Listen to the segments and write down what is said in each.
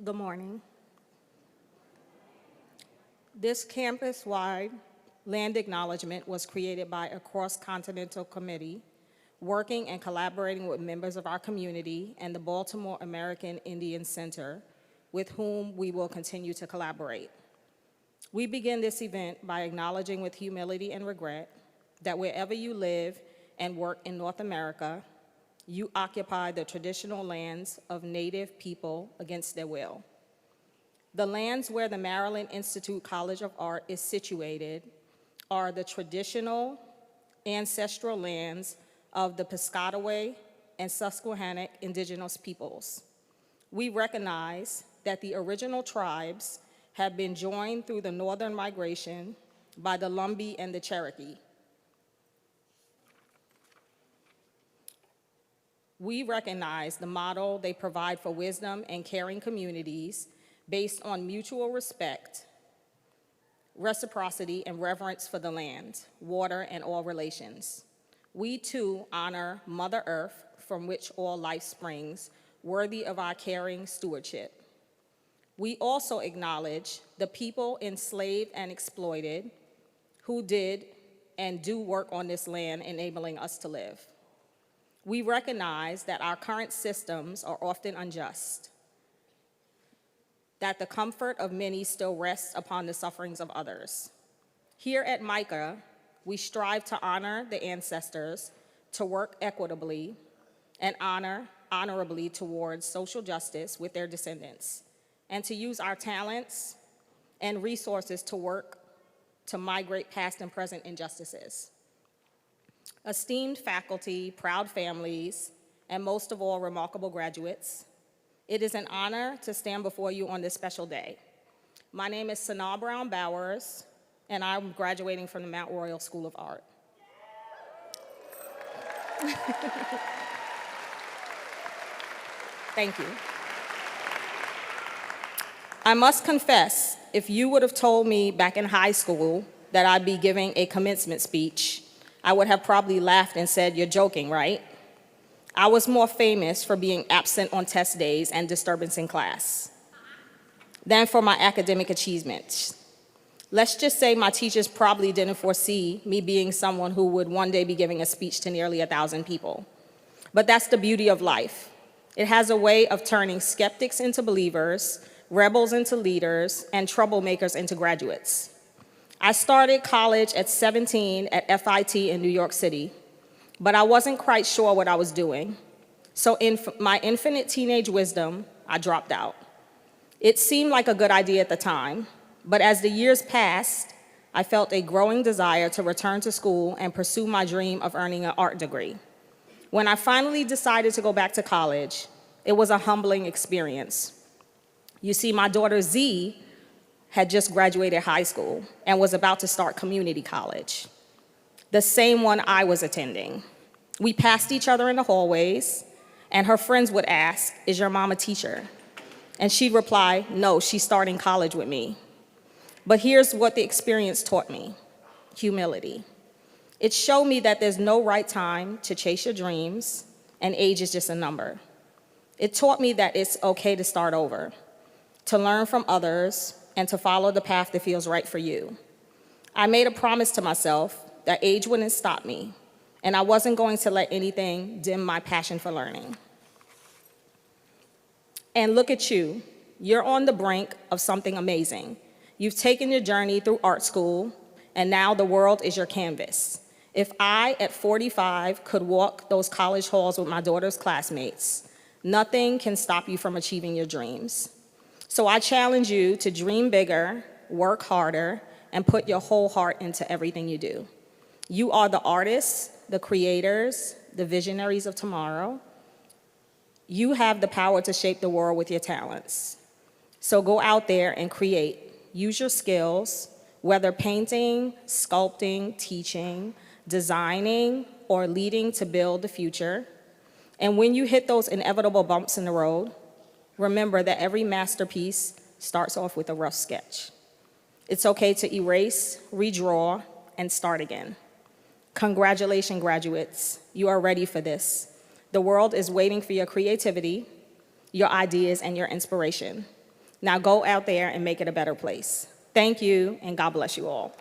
Good morning. This campus-wide land acknowledgement was created by a cross-continental committee working and collaborating with members of our community and the Baltimore American Indian Center, with whom we will continue to collaborate. We begin this event by acknowledging with humility and regret that wherever you live and work in North America, you occupy the traditional lands of Native people against their will. The lands where the Maryland Institute College of Art is situated are the traditional ancestral lands of the Piscataway and Susquehannock indigenous peoples. We recognize that the original tribes have been joined through the northern migration by the Lumbee and the Cherokee. We recognize the model they provide for wisdom and caring communities based on mutual respect, reciprocity, and reverence for the land, water, and all relations. We too honor Mother Earth, from which all life springs, worthy of our caring stewardship. We also acknowledge the people enslaved and exploited who did and do work on this land, enabling us to live. We recognize that our current systems are often unjust, that the comfort of many still rests upon the sufferings of others. Here at MICA, we strive to honor the ancestors, to work equitably, and honorably towards social justice with their descendants, and to use our talents and resources to work to migrate past and present injustices. Esteemed faculty, proud families, and most of all, remarkable graduates, it is an honor to stand before you on this special day. My name is Sanaa Brown Bowers, and I'm graduating from the Mount Royal School of Art. Thank you. I must confess, if you would have told me back in high school that I'd be giving a commencement speech, I would have probably laughed and said, "You're joking, right?" I was more famous for being absent on test days and disturbance in class than for my academic achievements. Let's just say my teachers probably didn't foresee me being someone who would one day be giving a speech to nearly 1,000 people. But that's the beauty of life. It has a way of turning skeptics into believers, rebels into leaders, and troublemakers into graduates. I started college at 17 at FIT in New York City, but I wasn't quite sure what I was doing. So in my infinite teenage wisdom, I dropped out. It seemed like a good idea at the time, but as the years passed, I felt a growing desire to return to school and pursue my dream of earning an art degree. When I finally decided to go back to college, it was a humbling experience. You see, my daughter Z had just graduated high school and was about to start community college, the same one I was attending. We passed each other in the hallways, and her friends would ask, "Is your mom a teacher?" And she'd reply, "No, she's starting college with me." But here's what the experience taught me: humility. It showed me that there's no right time to chase your dreams, and age is just a number. It taught me that it's okay to start over, to learn from others, and to follow the path that feels right for you. I made a promise to myself that age wouldn't stop me, and I wasn't going to let anything dim my passion for learning. And look at you. You're on the brink of something amazing. You've taken your journey through art school, and now the world is your canvas. If I, at 45, could walk those college halls with my daughter's classmates, nothing can stop you from achieving your dreams. So I challenge you to dream bigger, work harder, and put your whole heart into everything you do. You are the artists, the creators, the visionaries of tomorrow. You have the power to shape the world with your talents. So go out there and create. Use your skills, whether painting, sculpting, teaching, designing, or leading to build the future. And when you hit those inevitable bumps in the road, remember that every masterpiece starts off with a rough sketch. It's okay to erase, redraw, and start again. Congratulations, graduates. You are ready for this. The world is waiting for your creativity, your ideas, and your inspiration. Now go out there and make it a better place. Thank you, and God bless you all.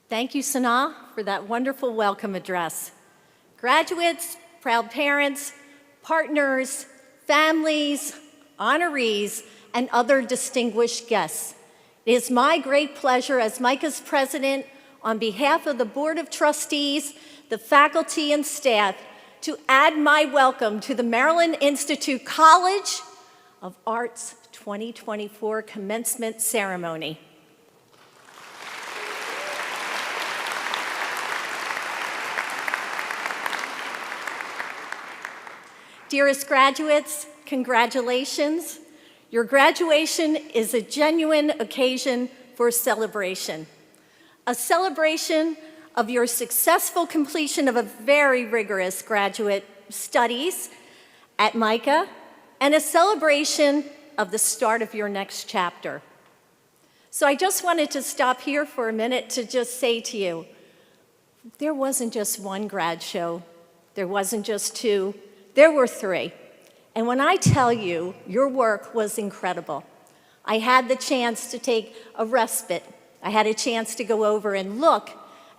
Thank you, Sanaa, for that wonderful welcome address. Graduates, proud parents, partners, families, honorees, and other distinguished guests. It is my great pleasure as MICA's president, on behalf of the Board of Trustees, the faculty and staff, to add my welcome to the Maryland Institute College of Arts 2024 commencement ceremony. Dearest graduates, congratulations. Your graduation is a genuine occasion for celebration. A celebration of your successful completion of a very rigorous graduate studies at MICA, and a celebration of the start of your next chapter. So I just wanted to stop here for a minute to just say to you, there wasn't just one grad show, there wasn't just two, there were three. And when I tell you, your work was incredible. I had the chance to take a respite. I had a chance to go over and look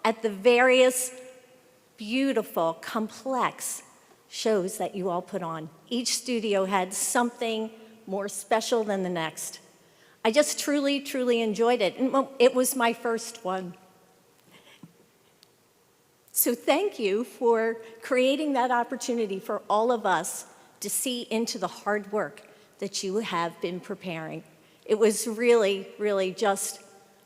at the various beautiful, complex shows that you all put on. Each studio had something more special than the next. I just truly, truly enjoyed it. And it was my first one. So thank you for creating that opportunity for all of us to see into the hard work that you have been preparing. It was really, really just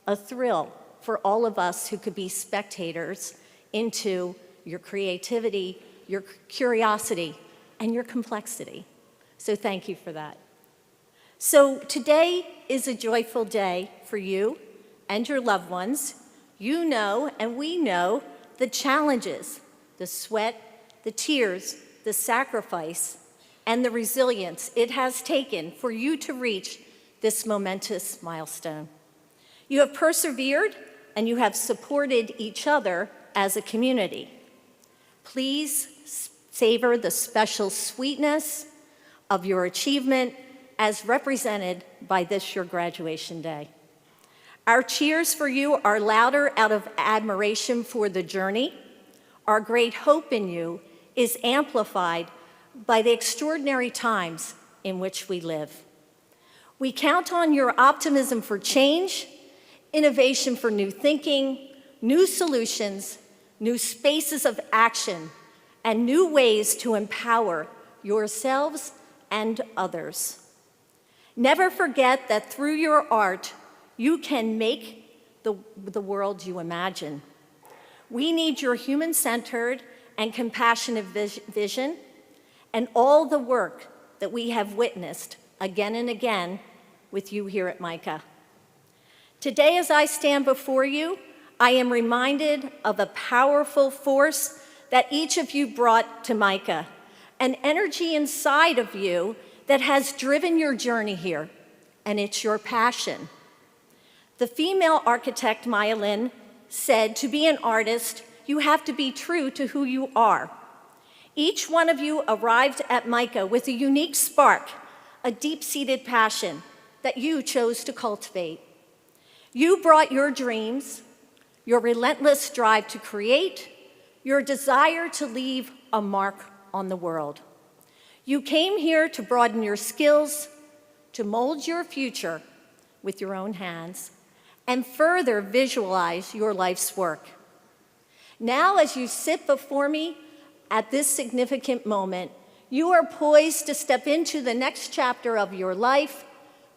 a thrill for all of us who could be spectators into your creativity, your curiosity, and your complexity. So thank you for that. So today is a joyful day for you and your loved ones. You know, and we know, the challenges, the sweat, the tears, the sacrifice, and the resilience it has taken for you to reach this momentous milestone. You have persevered and you have supported each other as a community. Please savor the special sweetness of your achievement as represented by this your graduation day. Our cheers for you are louder out of admiration for the journey. Our great hope in you is amplified by the extraordinary times in which we live. We count on your optimism for change, innovation for new thinking, new solutions, new spaces of action, and new ways to empower yourselves and others. Never forget that through your art, you can make the world you imagine. We need your human-centered and compassionate vision and all the work that we have witnessed again and again with you here at MICA. Today, as I stand before you, I am reminded of a powerful force that each of you brought to MICA, an energy inside of you that has driven your journey here, and it's your passion. The female architect Maya Lin said, to be an artist, you have to be true to who you are. Each one of you arrived at MICA with a unique spark, a deep-seated passion that you chose to cultivate. You brought your dreams, your relentless drive to create, your desire to leave a mark on the world. You came here to broaden your skills, to mold your future with your own hands, and further visualize your life's work. Now, as you sit before me at this significant moment, you are poised to step into the next chapter of your life,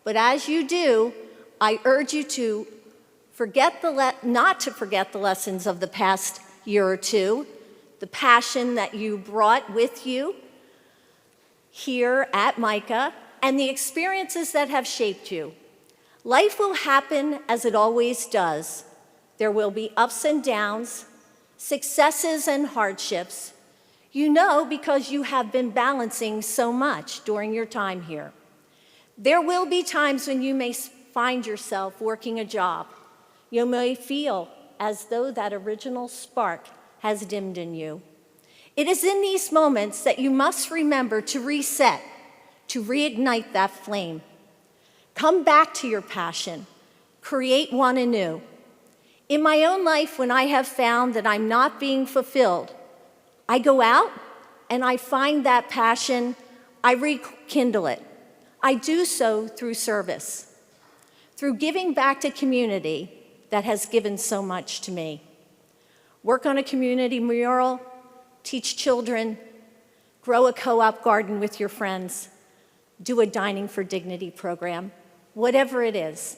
but as you do, I urge you to not to forget the lessons of the past year or two, the passion that you brought with you here at MICA, and the experiences that have shaped you. Life will happen as it always does. There will be ups and downs, successes and hardships. You know, because you have been balancing so much during your time here. There will be times when you may find yourself working a job. You may feel as though that original spark has dimmed in you. It is in these moments that you must remember to reset, to reignite that flame. Come back to your passion. Create one anew. In my own life, when I have found that I'm not being fulfilled, I go out and I find that passion, I rekindle it. I do so through service, through giving back to community that has given so much to me. Work on a community mural, teach children, grow a co-op garden with your friends, do a Dining for Dignity program, whatever it is,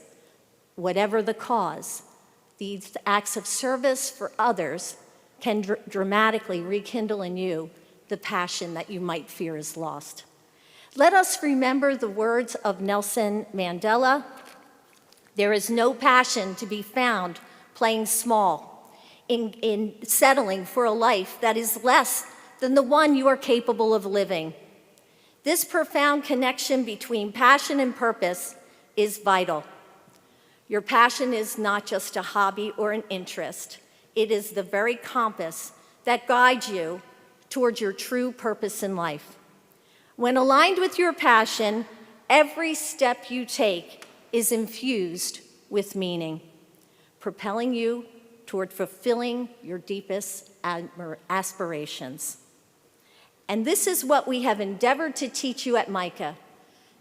whatever the cause, these acts of service for others can dramatically rekindle in you the passion that you might fear is lost. Let us remember the words of Nelson Mandela. There is no passion to be found playing small, in settling for a life that is less than the one you are capable of living. This profound connection between passion and purpose is vital. Your passion is not just a hobby or an interest. It is the very compass that guides you towards your true purpose in life. When aligned with your passion, every step you take is infused with meaning, propelling you toward fulfilling your deepest aspirations. And this is what we have endeavored to teach you at MICA,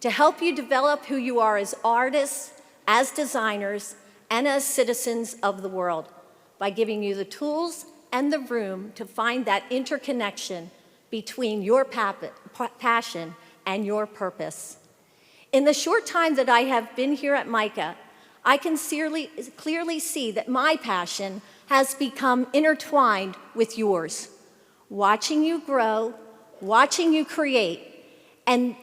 to help you develop who you are as artists, as designers, and as citizens of the world, by giving you the tools and the room to find that interconnection between your passion and your purpose. In the short time that I have been here at MICA, I can clearly see that my passion has become intertwined with yours. Watching you grow, watching you create, and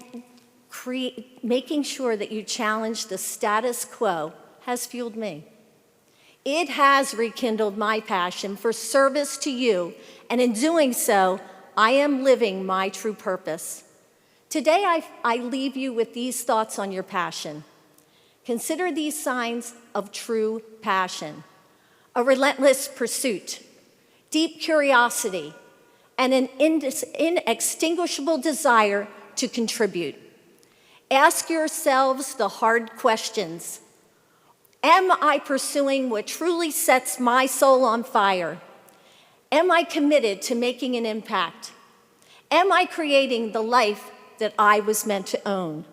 making sure that you challenge the status quo has fueled me. It has rekindled my passion for service to you, and in doing so, I am living my true purpose. Today, I leave you with these thoughts on your passion. Consider these signs of true passion: a relentless pursuit, deep curiosity, and an inextinguishable desire to contribute. Ask yourselves the hard questions. Am I pursuing what truly sets my soul on fire? Am I committed to making an impact? Am I creating the life that I was meant to own?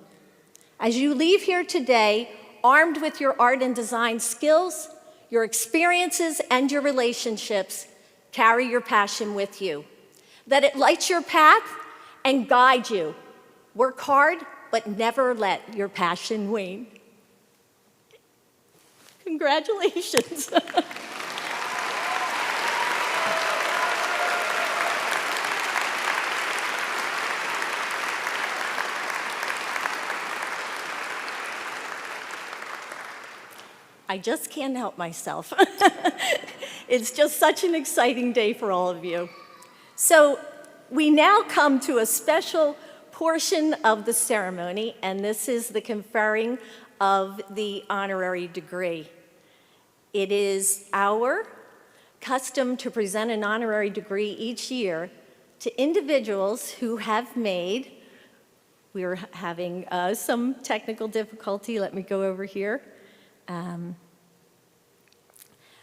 As you leave here today, armed with your art and design skills, your experiences, and your relationships, carry your passion with you. Let it light your path and guide you. Work hard, but never let your passion wane. Congratulations. I just can't help myself. It's just such an exciting day for all of you. So we now come to a special portion of the ceremony, and this is the conferring of the honorary degree. It is our custom to present an honorary degree each year to individuals who have made, we're having some technical difficulty, let me go over here.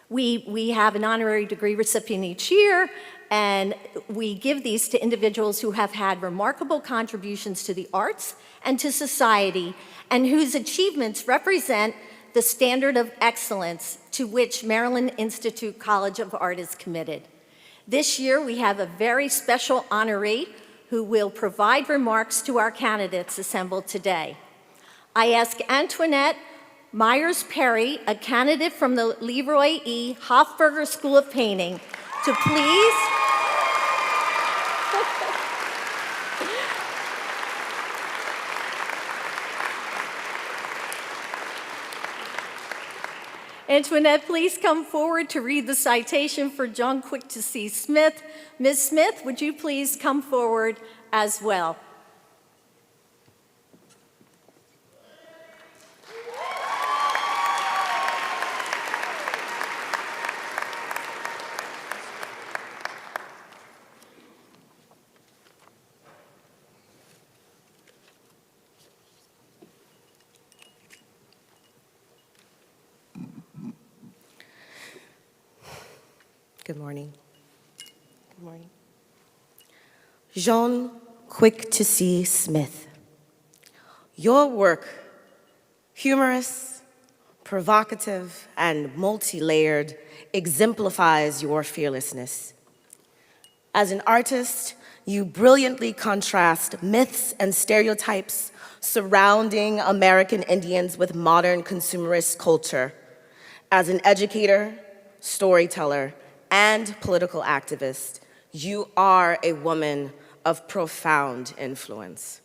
We have an honorary degree recipient each year, and we give these to individuals who have had remarkable contributions to the arts and to society, and whose achievements represent the standard of excellence to which Maryland Institute College of Art is committed. This year, we have a very special honoree who will provide remarks to our candidates assembled today. I ask Antoinette Myers-Perry, a candidate from the Leroy E. Hofberger School of Painting, to please Antoinette, please come forward to read the citation for John Quick to C. Smith. Ms. Smith, would you please come forward as well? Good morning. Good morning. Jean Quick-to-See Smith. Your work, humorous, provocative, and multi-layered, exemplifies your fearlessness. As an artist, you brilliantly contrast myths and stereotypes surrounding American Indians with modern consumerist culture. As an educator, storyteller, and political activist, you are a woman of profound influence.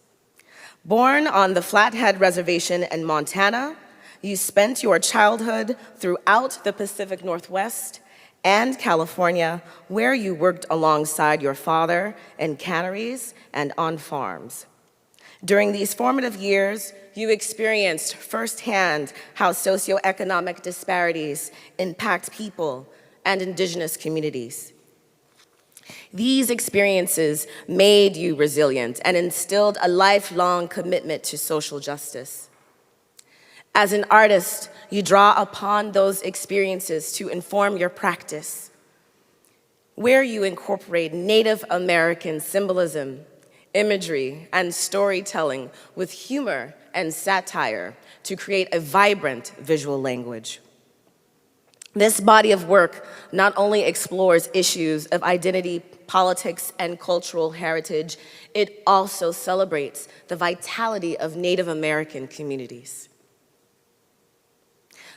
Born on the Flathead Reservation in Montana, you spent your childhood throughout the Pacific Northwest and California, where you worked alongside your father in canneries and on farms. During these formative years, you experienced firsthand how socioeconomic disparities impact people and indigenous communities. These experiences made you resilient and instilled a lifelong commitment to social justice. As an artist, you draw upon those experiences to inform your practice, where you incorporate Native American symbolism, imagery, and storytelling with humor and satire to create a vibrant visual language. This body of work not only explores issues of identity, politics, and cultural heritage, it also celebrates the vitality of Native American communities.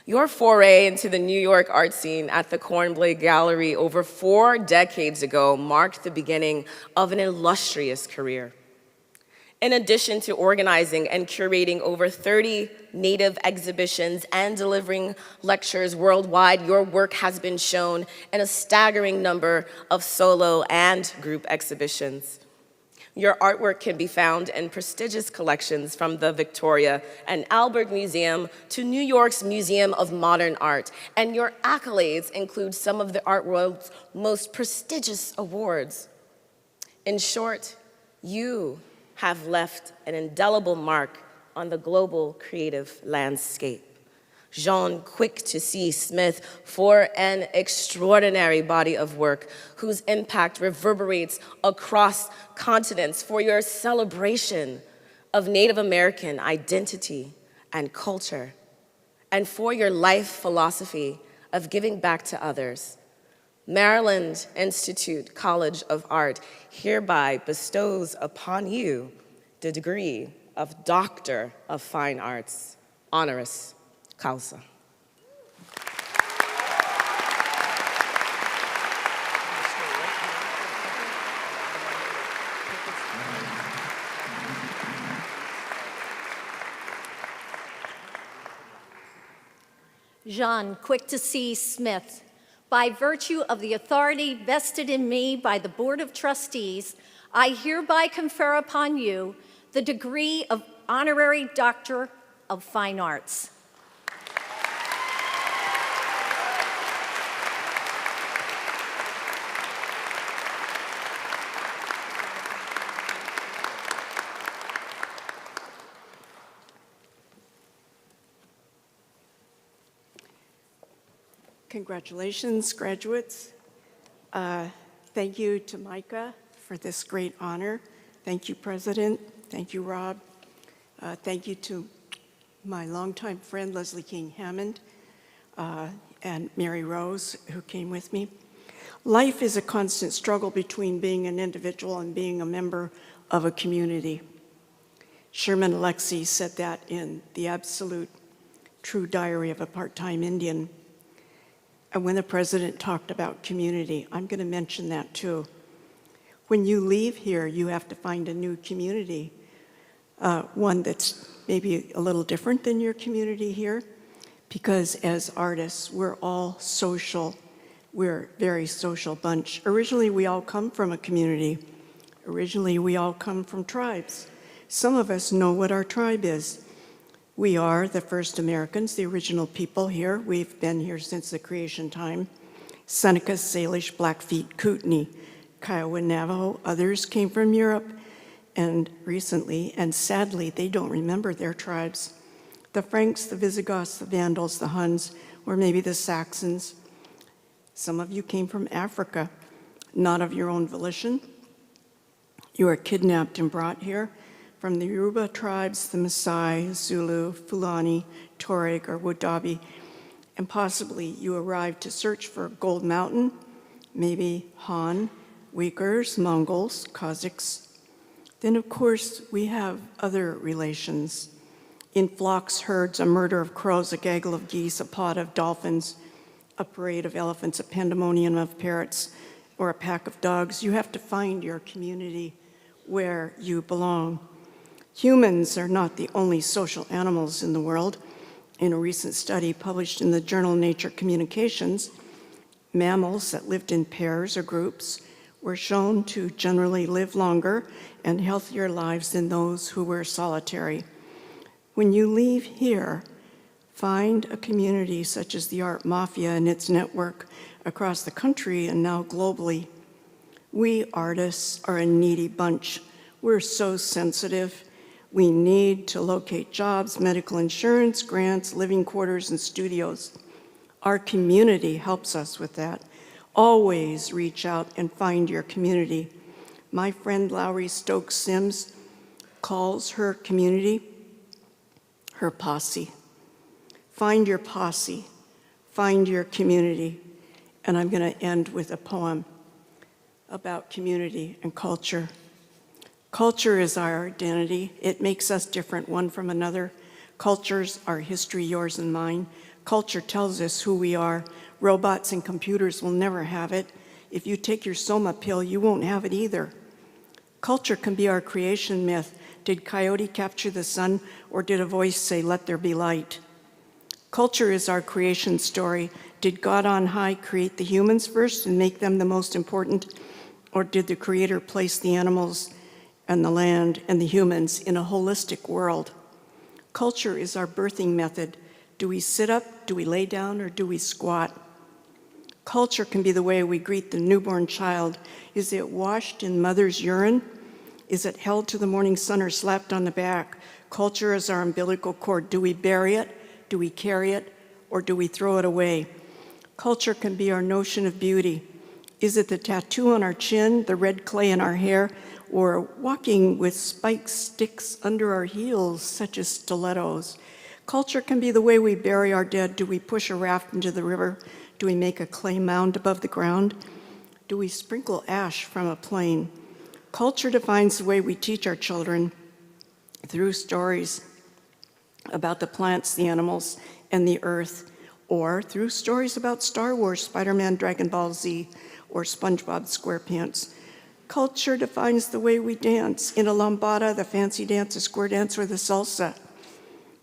Your foray into the New York art scene at the Cornblay Gallery over 4 decades ago marked the beginning of an illustrious career. In addition to organizing and curating over 30 Native exhibitions and delivering lectures worldwide, your work has been shown in a staggering number of solo and group exhibitions. Your artwork can be found in prestigious collections from the Victoria and Albert Museum to New York's Museum of Modern Art, and your accolades include some of the art world's most prestigious awards. In short, you have left an indelible mark on the global creative landscape. Jean Quick-to-See Smith, for an extraordinary body of work whose impact reverberates across continents, for your celebration of Native American identity and culture, and for your life philosophy of giving back to others. Maryland Institute College of Art hereby bestows upon you the degree of Doctor of Fine Arts, honoris causa. Jean Quick-to-See Smith, by virtue of the authority vested in me by the Board of Trustees, I hereby confer upon you the degree of Honorary Doctor of Fine Arts. Congratulations, graduates. Thank you to MICA for this great honor. Thank you, President. Thank you, Rob. Thank you to my longtime friend, Leslie King Hammond, and Mary Rose, who came with me. Life is a constant struggle between being an individual and being a member of a community. Sherman Alexie said that in The Absolute True Diary of a Part-Time Indian. And when the president talked about community, I'm going to mention that too. When you leave here, you have to find a new community, one that's maybe a little different than your community here, because as artists, we're all social. We're a very social bunch. Originally, we all come from a community. Originally, we all come from tribes. Some of us know what our tribe is. We are the first Americans, the original people here. We've been here since the creation time. Seneca, Salish, Blackfeet, Kootenai, Kiowa, Navajo. Others came from Europe and recently, and sadly, they don't remember their tribes. The Franks, the Visigoths, the Vandals, the Huns, or maybe the Saxons. Some of you came from Africa, not of your own volition. You were kidnapped and brought here from the Yoruba tribes, the Maasai, Zulu, Fulani, Tuareg, or Wodaabe, and possibly you arrived to search for Gold Mountain, maybe Han, Uyghurs, Mongols, Kazakhs. Then, of course, we have other relations. In flocks, herds, a murder of crows, a gaggle of geese, a pod of dolphins, a parade of elephants, a pandemonium of parrots, or a pack of dogs. You have to find your community where you belong. Humans are not the only social animals in the world. In a recent study published in the journal Nature Communications, mammals that lived in pairs or groups were shown to generally live longer and healthier lives than those who were solitary. When you leave here, find a community such as the Art Mafia and its network across the country and now globally. We artists are a needy bunch. We're so sensitive. We need to locate jobs, medical insurance, grants, living quarters, and studios. Our community helps us with that. Always reach out and find your community. My friend Lowry Stokes Sims calls her community her posse. Find your posse, find your community. And I'm going to end with a poem about community and culture. Culture is our identity. It makes us different one from another. Culture's our history, yours and mine. Culture tells us who we are. Robots and computers will never have it. If you take your Soma pill, you won't have it either. Culture can be our creation myth. Did Coyote capture the sun, or did a voice say, "Let there be light"? Culture is our creation story. Did God on high create the humans first and make them the most important, or did the Creator place the animals and the land and the humans in a holistic world? Culture is our birthing method. Do we sit up, do we lay down, or do we squat? Culture can be the way we greet the newborn child. Is it washed in mother's urine? Is it held to the morning sun or slapped on the back? Culture is our umbilical cord. Do we bury it? Do we carry it? Or do we throw it away? Culture can be our notion of beauty. Is it the tattoo on our chin, the red clay in our hair, or walking with spike sticks under our heels, such as stilettos? Culture can be the way we bury our dead. Do we push a raft into the river? Do we make a clay mound above the ground? Do we sprinkle ash from a plane? Culture defines the way we teach our children through stories about the plants, the animals, and the earth, or through stories about Star Wars, Spider-Man, Dragon Ball Z, or SpongeBob SquarePants. Culture defines the way we dance. In a lambada, the fancy dance, the square dance, or the salsa.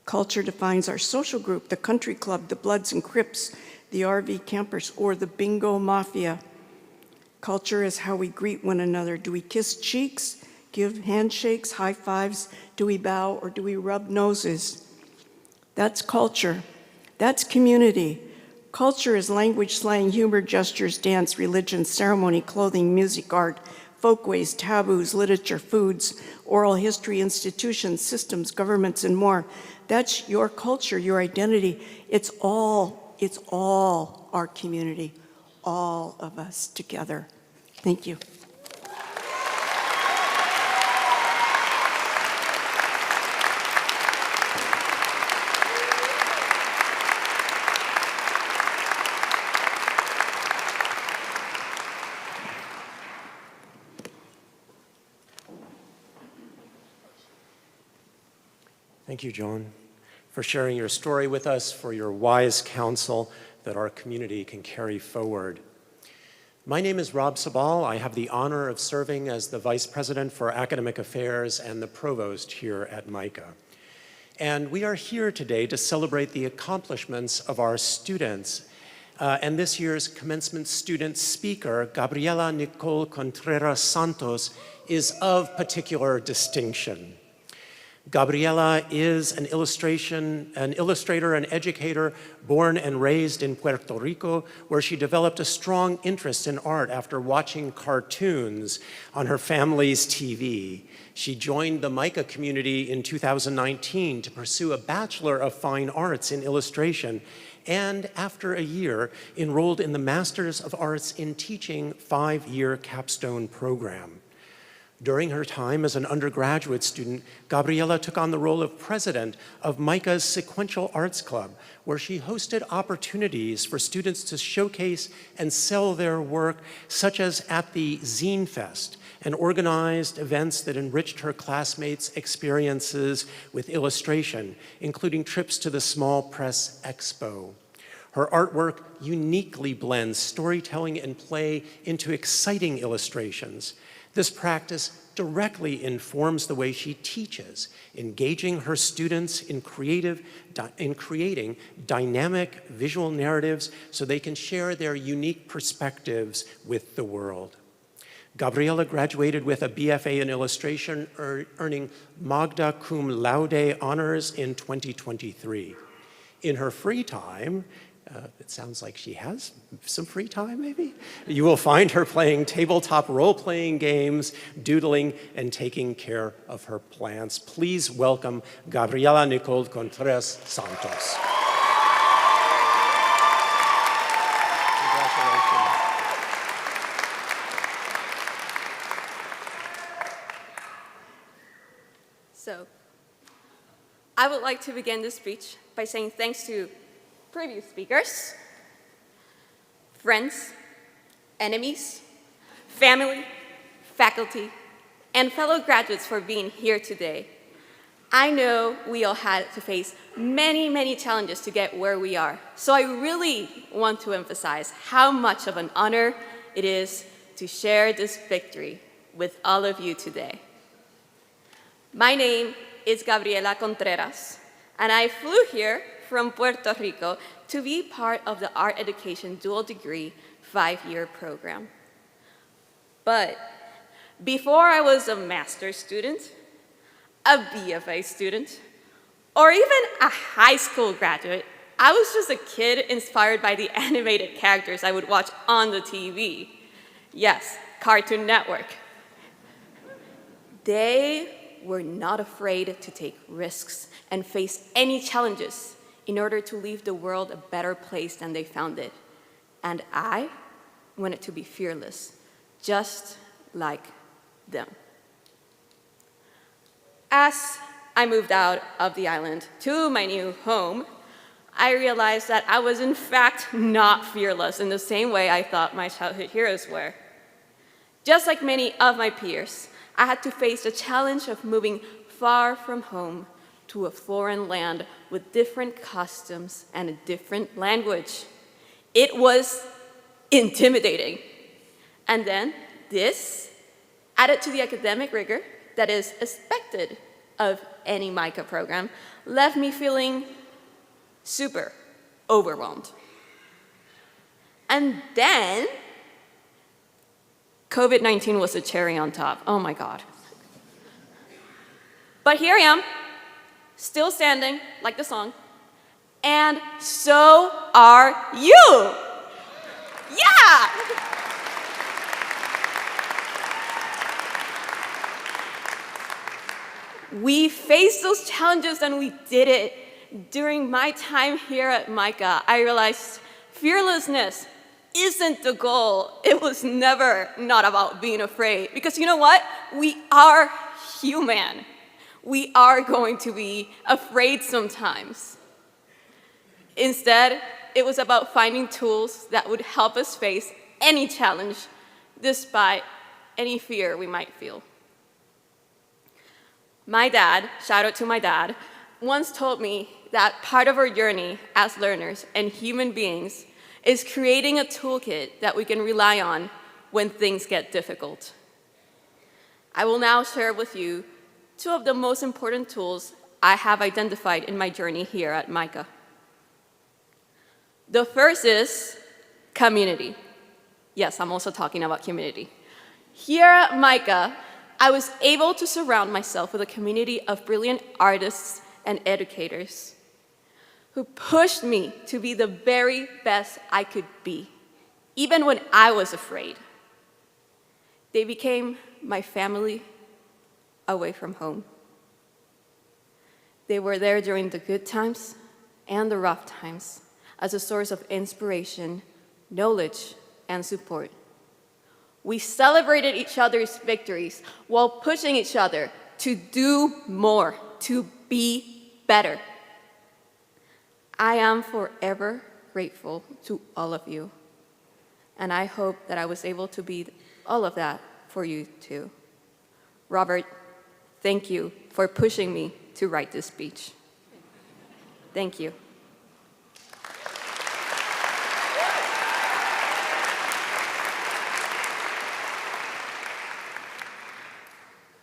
Culture defines our social group, the country club, the Bloods and Crips, the RV campers, or the bingo mafia. Culture is how we greet one another. Do we kiss cheeks, give handshakes, high fives? Do we bow, or do we rub noses? That's culture. That's community. Culture is language, slang, humor, gestures, dance, religion, ceremony, clothing, music, art, folkways, taboos, literature, foods, oral history, institutions, systems, governments, and more. That's your culture, your identity. It's all our community, all of us together. Thank you. Thank you, Joan, for sharing your story with us, for your wise counsel that our community can carry forward. My name is Rob Sabal. I have the honor of serving as the Vice President for Academic Affairs and the Provost here at MICA. And we are here today to celebrate the accomplishments of our students. And this year's commencement student speaker, Gabriela Nicole Contreras Santos, is of particular distinction. Gabriela is an illustrator and educator born and raised in Puerto Rico, where she developed a strong interest in art after watching cartoons on her family's TV. She joined the MICA community in 2019 to pursue a Bachelor of Fine Arts in illustration and after a year, enrolled in the Masters of Arts in Teaching 5-year capstone program. During her time as an undergraduate student, Gabriela took on the role of president of MICA's Sequential Arts Club, where she hosted opportunities for students to showcase and sell their work, such as at the Zine Fest, and organized events that enriched her classmates' experiences with illustration, including trips to the Small Press Expo. Her artwork uniquely blends storytelling and play into exciting illustrations. This practice directly informs the way she teaches, engaging her students in creating dynamic visual narratives so they can share their unique perspectives with the world. Gabriela graduated with a BFA in illustration, earning magna cum laude honors in 2023. In her free time, it sounds like she has some free time, maybe? You will find her playing tabletop role-playing games, doodling, and taking care of her plants. Please welcome Gabriela Nicole Contreras Santos. Congratulations. So, I would like to begin this speech by saying thanks to previous speakers, friends, enemies, family, faculty, and fellow graduates for being here today. I know we all had to face many, many challenges to get where we are, so I really want to emphasize how much of an honor it is to share this victory with all of you today. My name is Gabriela Contreras, and I flew here from Puerto Rico to be part of the Art Education Dual Degree 5-year program. But before I was a master's student, a BFA student, or even a high school graduate, I was just a kid inspired by the animated characters I would watch on the TV. Yes, Cartoon Network. They were not afraid to take risks and face any challenges in order to leave the world a better place than they found it. And I wanted to be fearless, just like them. As I moved out of the island to my new home, I realized that I was in fact not fearless in the same way I thought my childhood heroes were. Just like many of my peers, I had to face the challenge of moving far from home to a foreign land with different customs and a different language. It was intimidating. And then this, added to the academic rigor that is expected of any MICA program, left me feeling super overwhelmed. And then COVID-19 was the cherry on top. Oh my God. But here I am, still standing, like the song, and so are you. Yeah! We faced those challenges and we did it. During my time here at MICA, I realized fearlessness isn't the goal. It was never not about being afraid. Because you know what? We are human. We are going to be afraid sometimes. Instead, it was about finding tools that would help us face any challenge despite any fear we might feel. My dad, shout out to my dad, once told me that part of our journey as learners and human beings is creating a toolkit that we can rely on when things get difficult. I will now share with you two of the most important tools I have identified in my journey here at MICA. The first is community. Yes, I'm also talking about community. Here at MICA, I was able to surround myself with a community of brilliant artists and educators who pushed me to be the very best I could be, even when I was afraid. They became my family away from home. They were there during the good times and the rough times. as a source of inspiration, knowledge, and support. We celebrated each other's victories while pushing each other to do more, to be better. I am forever grateful to all of you, and I hope that I was able to be all of that for you too. Robert, thank you for pushing me to write this speech. Thank you.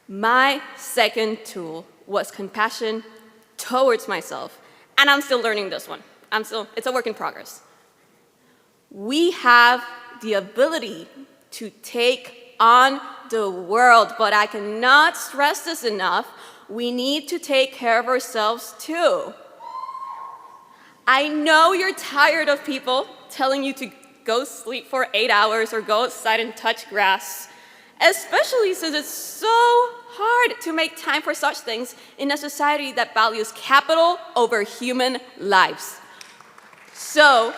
My second tool was compassion towards myself, and I'm still learning this one. It's a work in progress. We have the ability to take on the world, but I cannot stress this enough. We need to take care of ourselves too. I know you're tired of people telling you to go sleep for 8 hours or go outside and touch grass, especially since it's so hard to make time for such things in a society that values capital over human lives. So,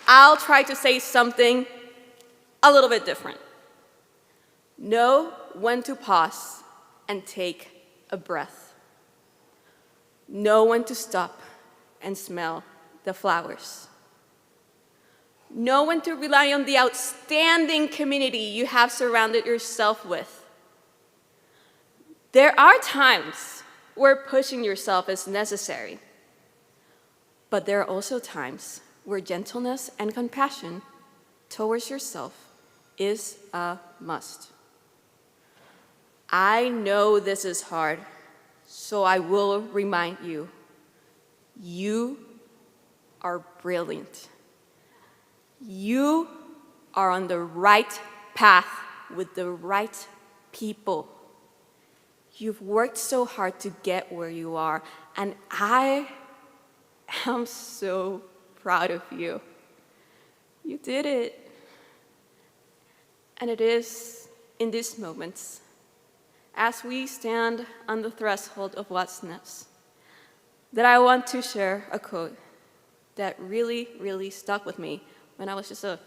I'll try to say something a little bit different. Know when to pause and take a breath. Know when to stop and smell the flowers. Know when to rely on the outstanding community you have surrounded yourself with. There are times where pushing yourself is necessary, but there are also times where gentleness and compassion towards yourself is a must. I know this is hard, so I will remind you, you are brilliant. You are on the right path with the right people. You've worked so hard to get where you are, and I am so proud of you. You did it. And it is in these moments, as we stand on the threshold of what's next, that I want to share a quote that really, really stuck with me when I was just a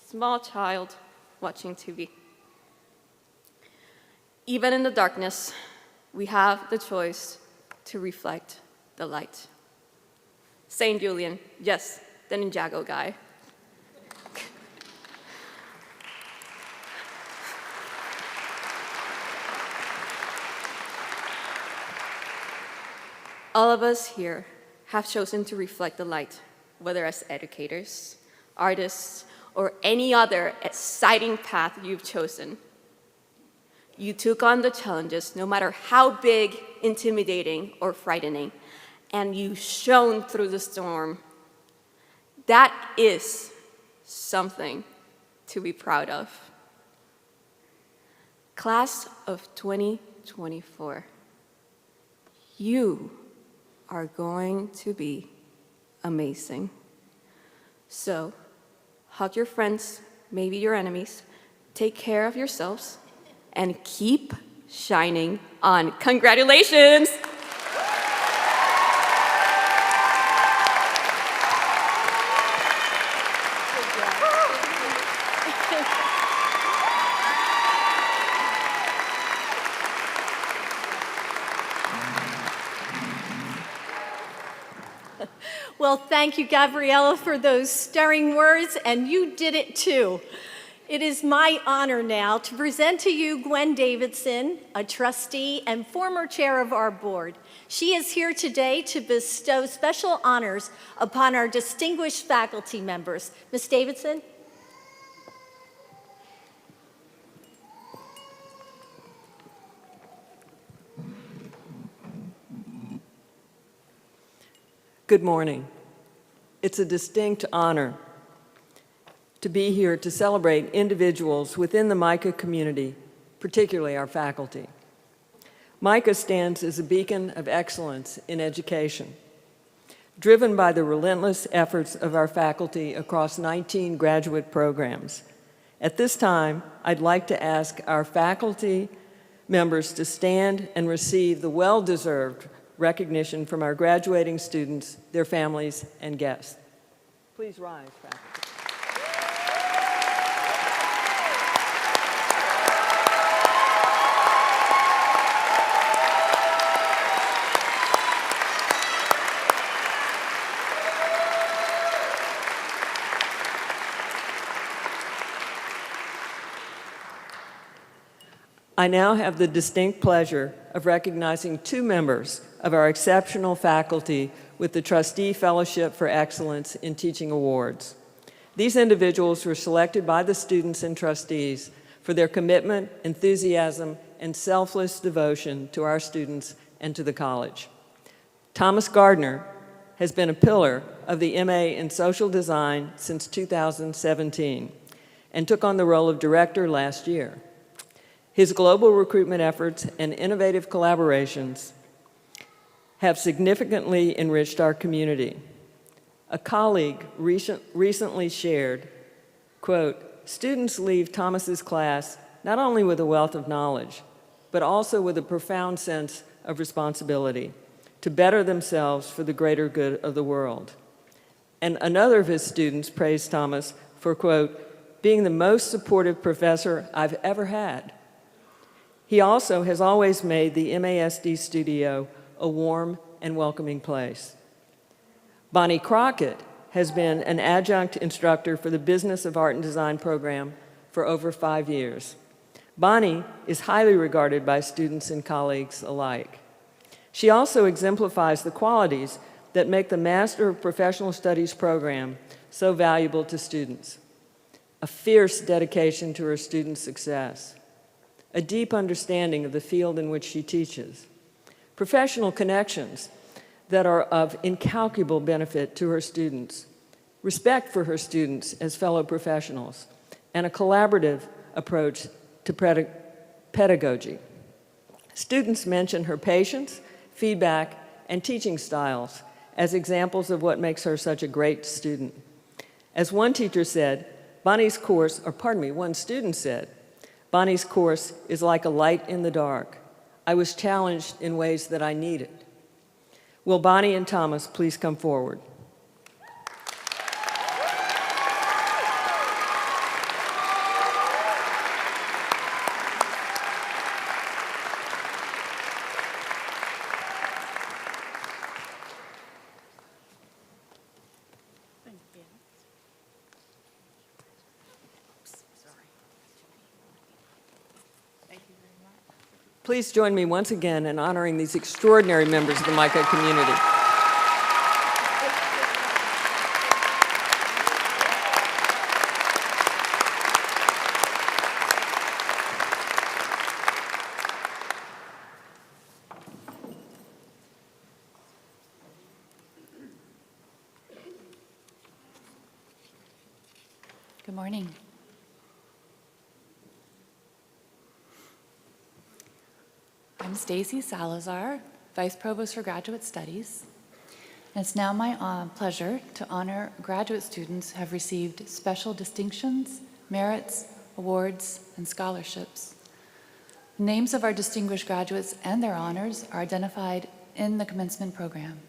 small child watching TV. Even in the darkness, we have the choice to reflect the light. Saint Julian, yes, the Ninjago guy. All of us here have chosen to reflect the light, whether as educators, artists, or any other exciting path you've chosen. You took on the challenges, no matter how big, intimidating, or frightening, and you shone through the storm. That is something to be proud of. Class of 2024, you are going to be amazing. So, hug your friends, maybe your enemies, take care of yourselves, and keep shining on. Congratulations! Well, thank you, Gabriella, for those stirring words, and you did it too. It is my honor now to present to you Gwen Davidson, a trustee and former chair of our board. She is here today to bestow special honors upon our distinguished faculty members. Ms. Davidson? Good morning. It's a distinct honor to be here to celebrate individuals within the MICA community, particularly our faculty. MICA stands as a beacon of excellence in education, driven by the relentless efforts of our faculty across 19 graduate programs. At this time, I'd like to ask our faculty members to stand and receive the well-deserved recognition from our graduating students, their families, and guests. Please rise, faculty. I now have the distinct pleasure of recognizing two members of our exceptional faculty with the Trustee Fellowship for Excellence in Teaching Awards. These individuals were selected by the students and trustees for their commitment, enthusiasm, and selfless devotion to our students and to the college. Thomas Gardner has been a pillar of the MA in Social Design since 2017 and took on the role of director last year. His global recruitment efforts and innovative collaborations have significantly enriched our community. A colleague recently shared, quote, "Students leave Thomas's class not only with a wealth of knowledge, but also with a profound sense of responsibility to better themselves for the greater good of the world." And another of his students praised Thomas for, quote, "being the most supportive professor I've ever had." He also has always made the MASD studio a warm and welcoming place. Bonnie Crockett has been an adjunct instructor for the Business of Art and Design program for over 5 years. Bonnie is highly regarded by students and colleagues alike. She also exemplifies the qualities that make the Master of Professional Studies program so valuable to students: a fierce dedication to her students' success, a deep understanding of the field in which she teaches, professional connections that are of incalculable benefit to her students, respect for her students as fellow professionals, and a collaborative approach to pedagogy. Students mention her patience, feedback, and teaching styles as examples of what makes her such a great student. As one teacher said, one student said, "Bonnie's course is like a light in the dark. I was challenged in ways that I needed." Will Bonnie and Thomas please come forward? Please join me once again in honoring these extraordinary members of the MICA community. Good morning. I'm Stacy Salazar, Vice Provost for Graduate Studies. And it's now my pleasure to honor graduate students who have received special distinctions, merits, awards, and scholarships. The names of our distinguished graduates and their honors are identified in the commencement program.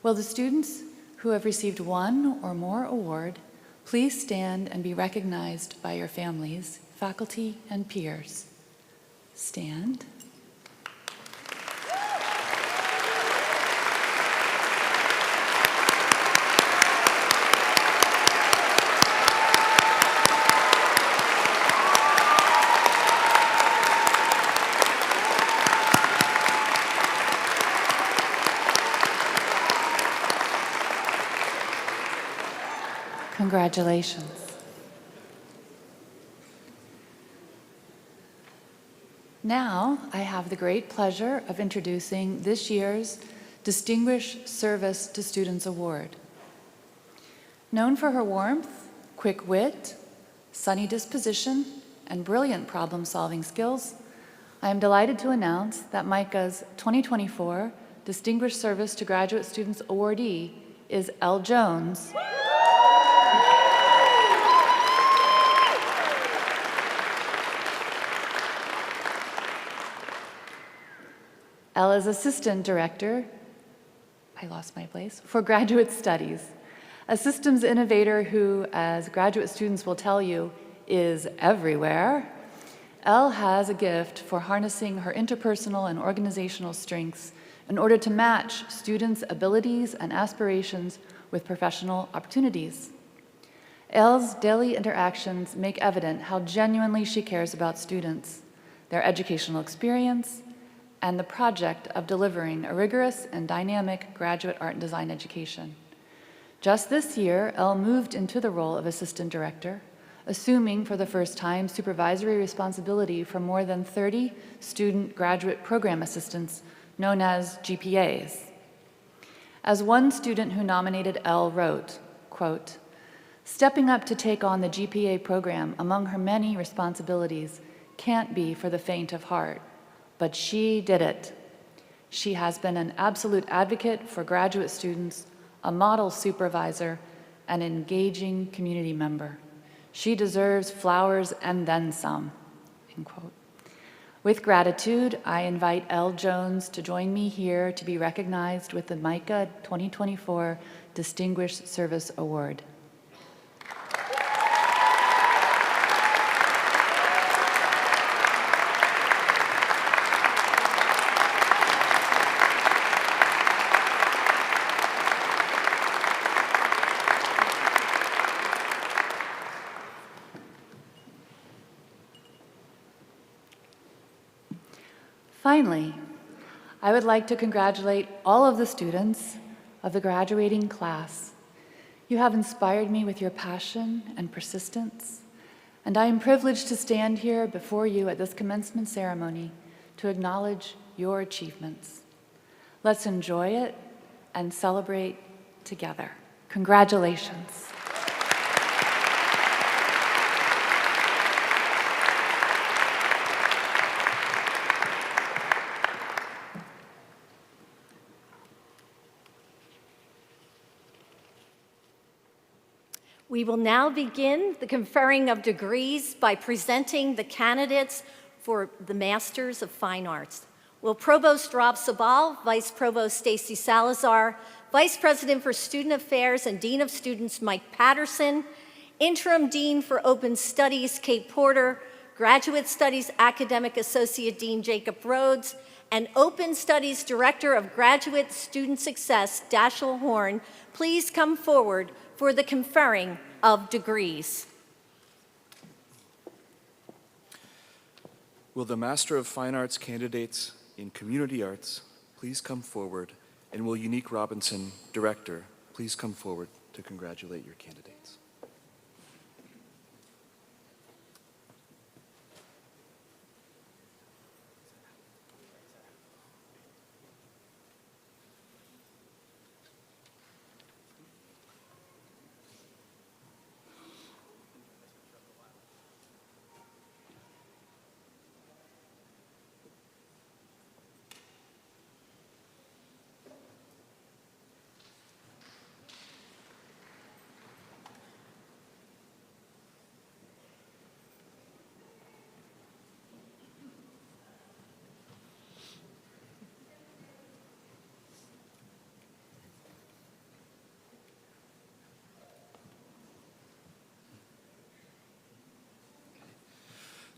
Will the students who have received one or more award please stand and be recognized by your families, faculty, and peers? Stand. Congratulations. Now, I have the great pleasure of introducing this year's Distinguished Service to Students Award. Known for her warmth, quick wit, sunny disposition, and brilliant problem-solving skills, I am delighted to announce that MICA's 2024 Distinguished Service to Graduate Students awardee is Elle Jones. Elle is Assistant Director, I lost my place, for Graduate Studies, a systems innovator who, as graduate students will tell you, is everywhere. Elle has a gift for harnessing her interpersonal and organizational strengths in order to match students' abilities and aspirations with professional opportunities. Elle's daily interactions make evident how genuinely she cares about students, their educational experience, and the project of delivering a rigorous and dynamic graduate art and design education. Just this year, Elle moved into the role of Assistant Director, assuming for the first time supervisory responsibility for more than 30 student graduate program assistants, known as GPAs. As one student who nominated Elle wrote, quote, "Stepping up to take on the GPA program among her many responsibilities can't be for the faint of heart, but she did it. She has been an absolute advocate for graduate students, a model supervisor, and an engaging community member. She deserves flowers and then some," end quote. With gratitude, I invite Elle Jones to join me here to be recognized with the MICA 2024 Distinguished Service Award. Finally, I would like to congratulate all of the students of the graduating class. You have inspired me with your passion and persistence, and I am privileged to stand here before you at this commencement ceremony to acknowledge your achievements. Let's enjoy it and celebrate together. Congratulations. We will now begin the conferring of degrees by presenting the candidates for the Masters of Fine Arts. Will Provost Rob Sabal, Vice Provost Stacy Salazar, Vice President for Student Affairs and Dean of Students Mike Patterson, Interim Dean for Open Studies Kate Porter, Graduate Studies Academic Associate Dean Jacob Rhodes, and Open Studies Director of Graduate Student Success Dashiell Horn please come forward for the conferring of degrees. Will the Master of Fine Arts candidates in Community Arts please come forward, and will Unique Robinson, Director, please come forward to congratulate your candidates.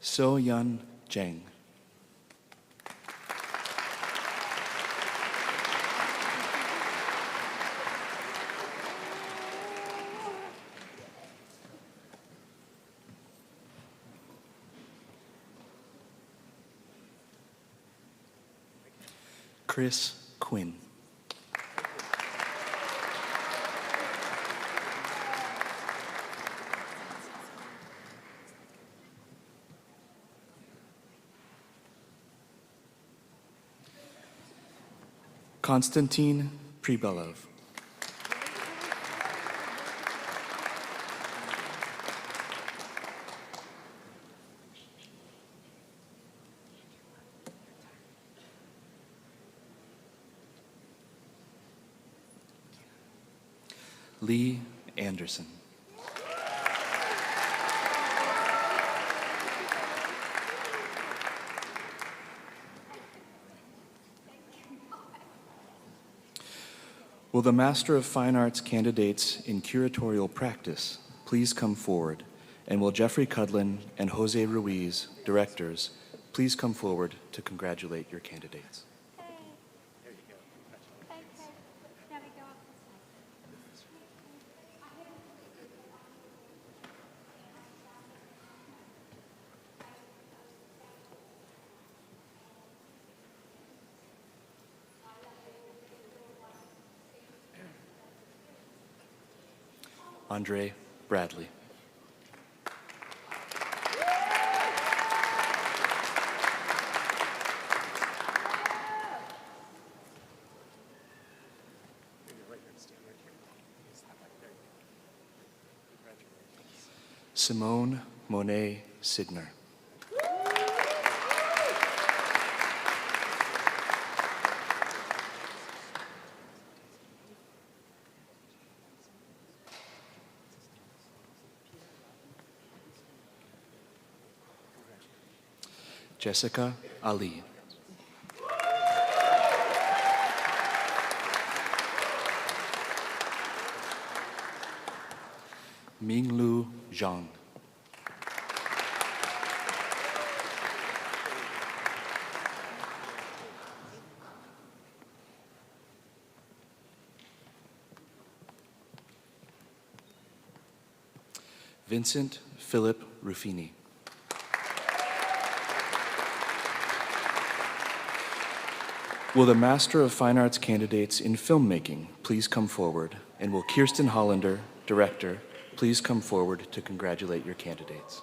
So Yun Jang. Chris Quinn. Konstantin Pribelov. Lee Anderson. Will the Master of Fine Arts candidates in curatorial practice please come forward? And will Jeffrey Cudlin and Jose Ruiz, directors, please come forward to congratulate your candidates? Andre Bradley. Simone Monet Signer. Jessica Ali. Minglu Zhang. Vincent Philip Ruffini. Will the Master of Fine Arts candidates in filmmaking please come forward? And will Kirsten Hollander, director, please come forward to congratulate your candidates?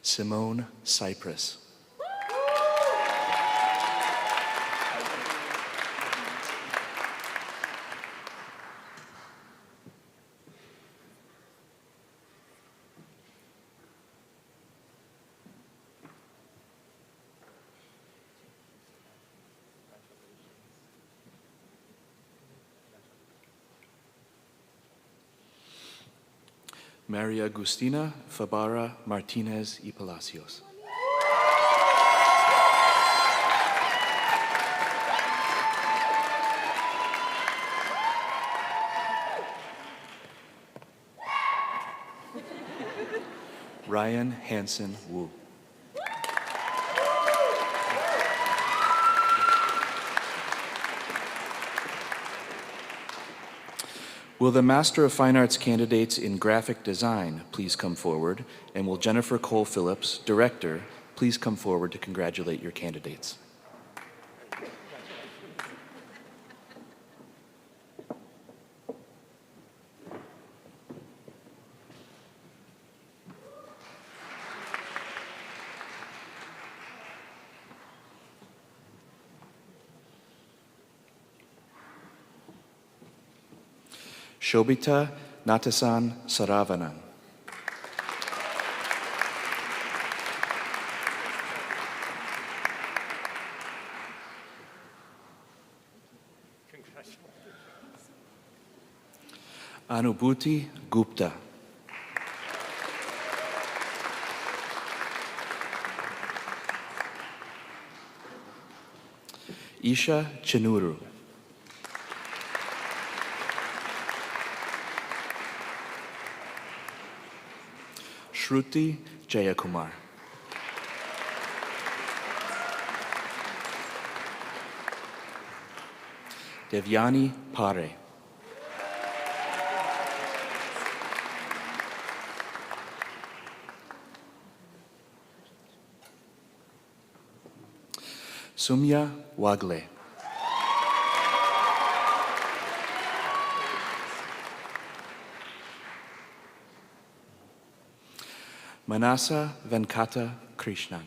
Simone Cypress. Maria Agustina Fabara Martinez y Palacios. Ryan Hansen Wu. Will the Master of Fine Arts candidates in graphic design please come forward? And will Jennifer Cole Phillips, director, please come forward to congratulate your candidates? Shobita Natasan Saravanan. Anubhuti Gupta. Isha Chinuru. Shruti Jayakumar. Devyani Pare. Sumya Wagle. Manasa Venkata Krishnan.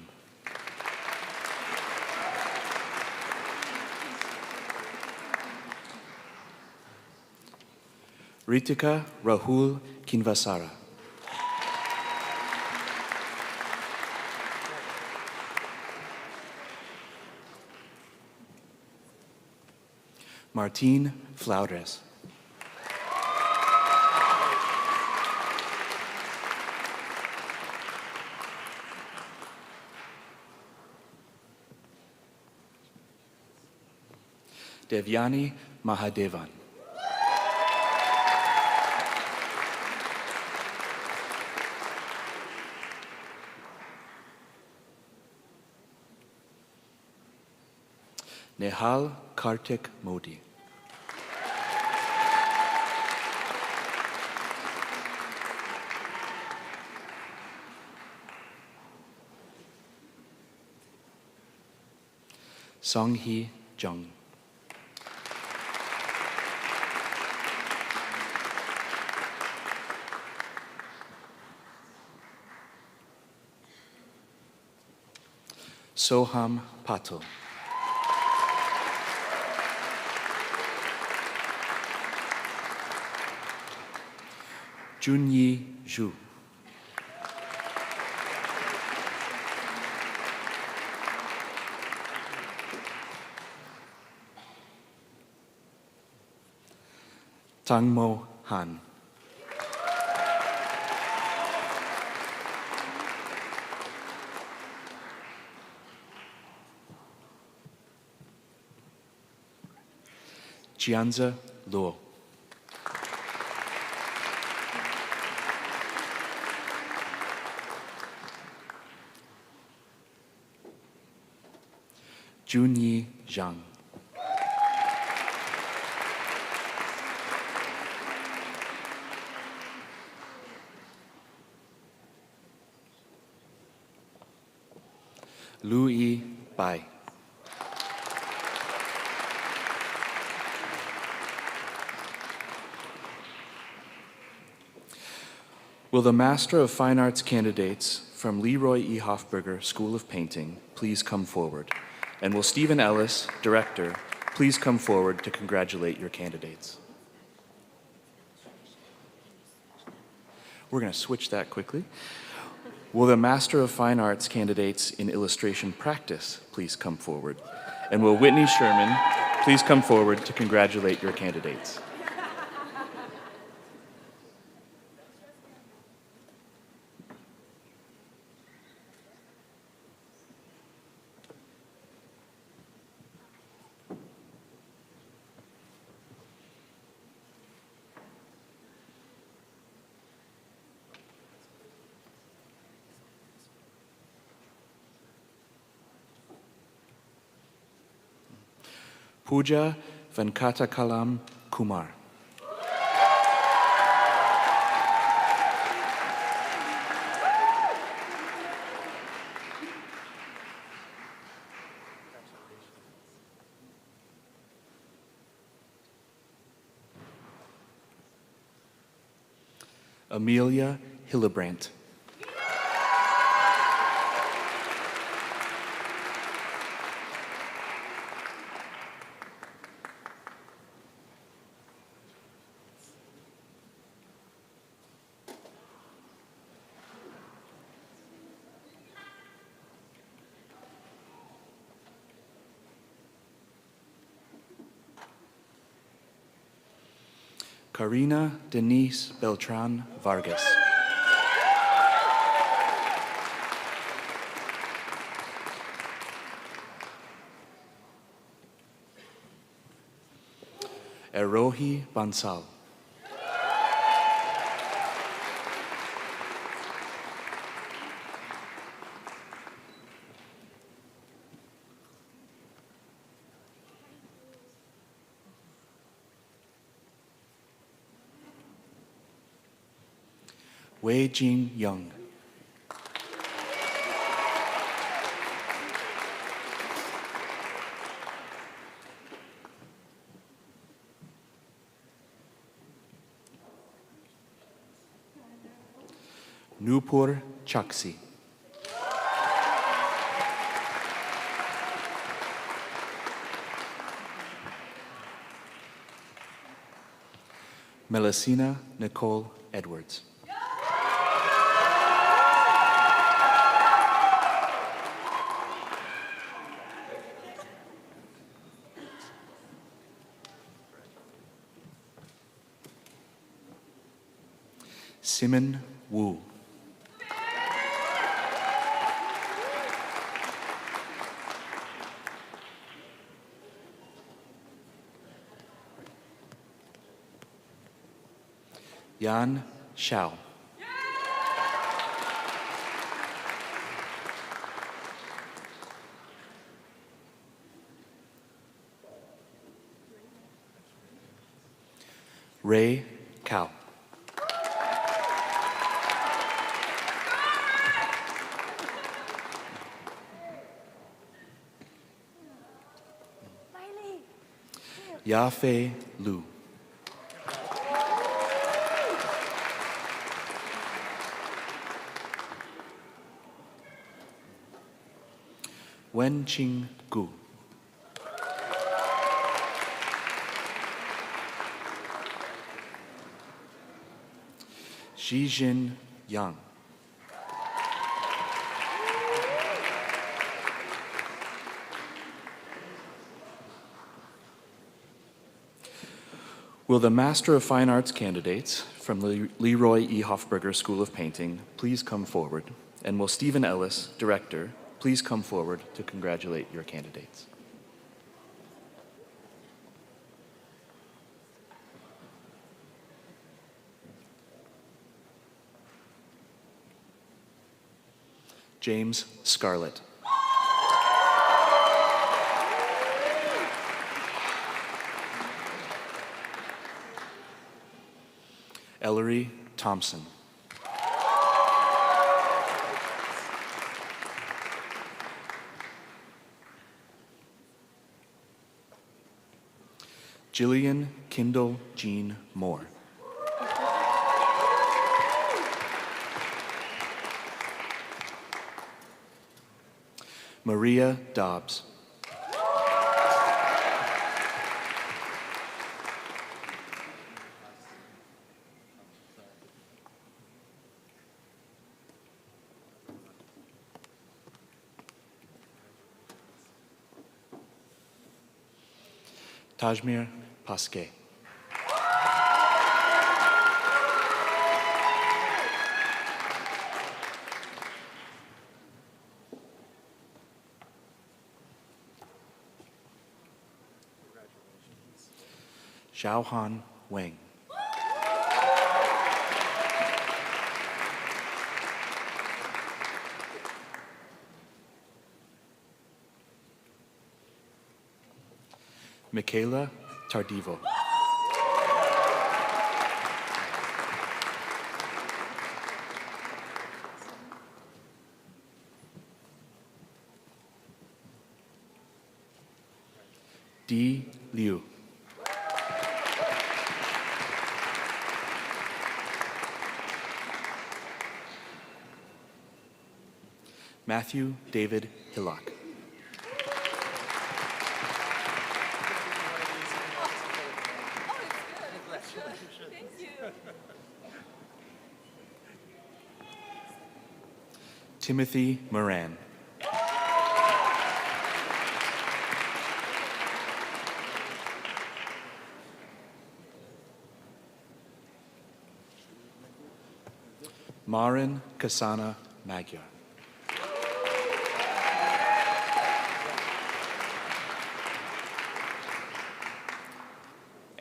Ritika Rahul Kinvasara. Martine Flores. Devyani Mahadevan. Nehal Kartik Modi. Songhee Jung. Soham Patel. Junyi Zhu. Tangmo Han. Jianza Luo. Junyi Zhang. Lu Yi Bai. Will the Master of Fine Arts candidates from Leroy E. Hofberger School of Painting please come forward? And will Stephen Ellis, Director, please come forward to congratulate your candidates? We're going to switch that quickly. Will the Master of Fine Arts candidates in illustration practice please come forward? And will Whitney Sherman please come forward to congratulate your candidates? Pooja Venkatakalam Kumar. Amelia Hillebrandt. Karina Denise Beltran Vargas. Erohi Bansal. Wei Jing Young. Nupur Chaksi. Melisina Nicole Edwards. Simon Wu. Yan Xiao. Ray Cao. Yafei Lu. Wen Qing Gu. Xijin Yang. Will the Master of Fine Arts candidates from the Leroy E. Hofberger School of Painting please come forward? And will Stephen Ellis, Director, please come forward to congratulate your candidates? James Scarlett. Ellery Thompson. Jillian Kindle Jean Moore. Maria Dobbs. Tajmir Pasque. Xiaohan Wang. Michaela Tardivo. Di Liu. Matthew David Hillock. Timothy Moran. Marin Kasana Magyar.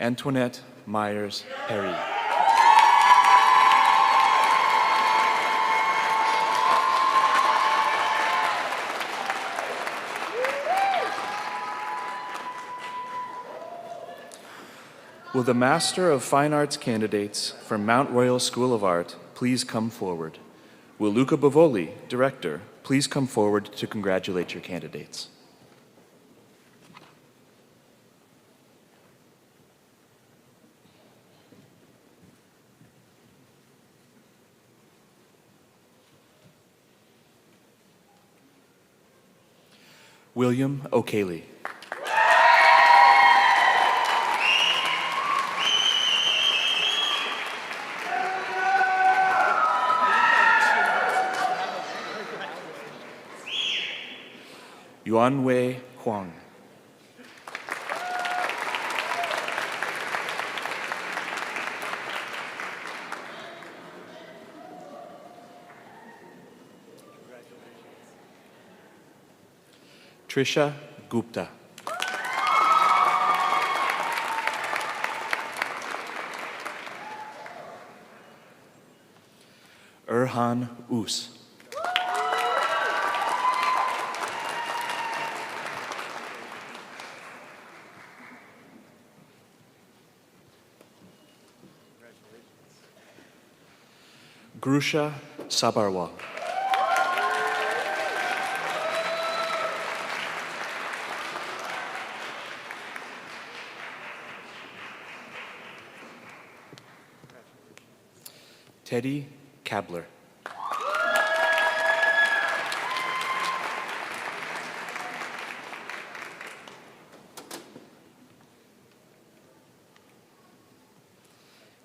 Antoinette Myers Perry. Will the Master of Fine Arts candidates from Mount Royal School of Art please come forward? Will Luca Bavoli, Director, please come forward to congratulate your candidates? William O'Kaley. Yuanwei Huang. Trisha Gupta. Erhan Us. Grusha Sabarwal. Teddy Kabler.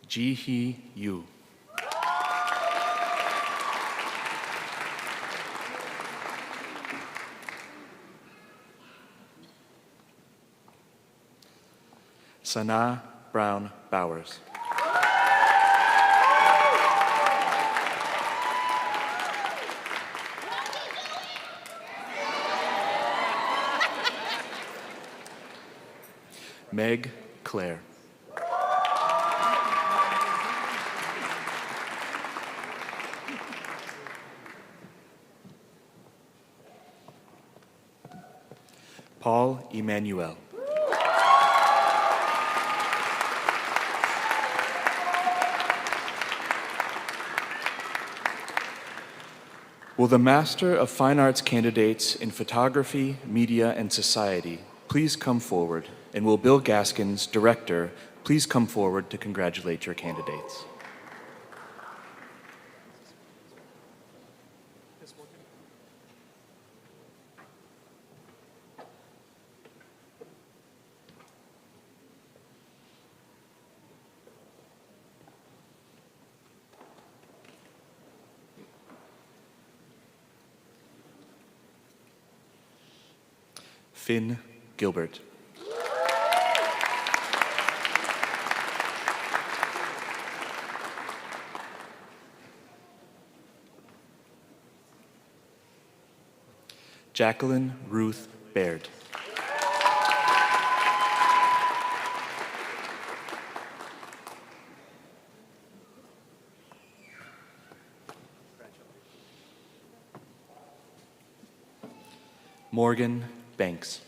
Ji-hee Yu. Sana Brown Bowers. Meg Claire. Paul Emmanuel. Will the Master of Fine Arts candidates in Photography, Media, and Society please come forward, and will Bill Gaskins, Director, please come forward to congratulate your candidates. Finn Gilbert. Jacqueline Ruth Baird. Morgan Banks.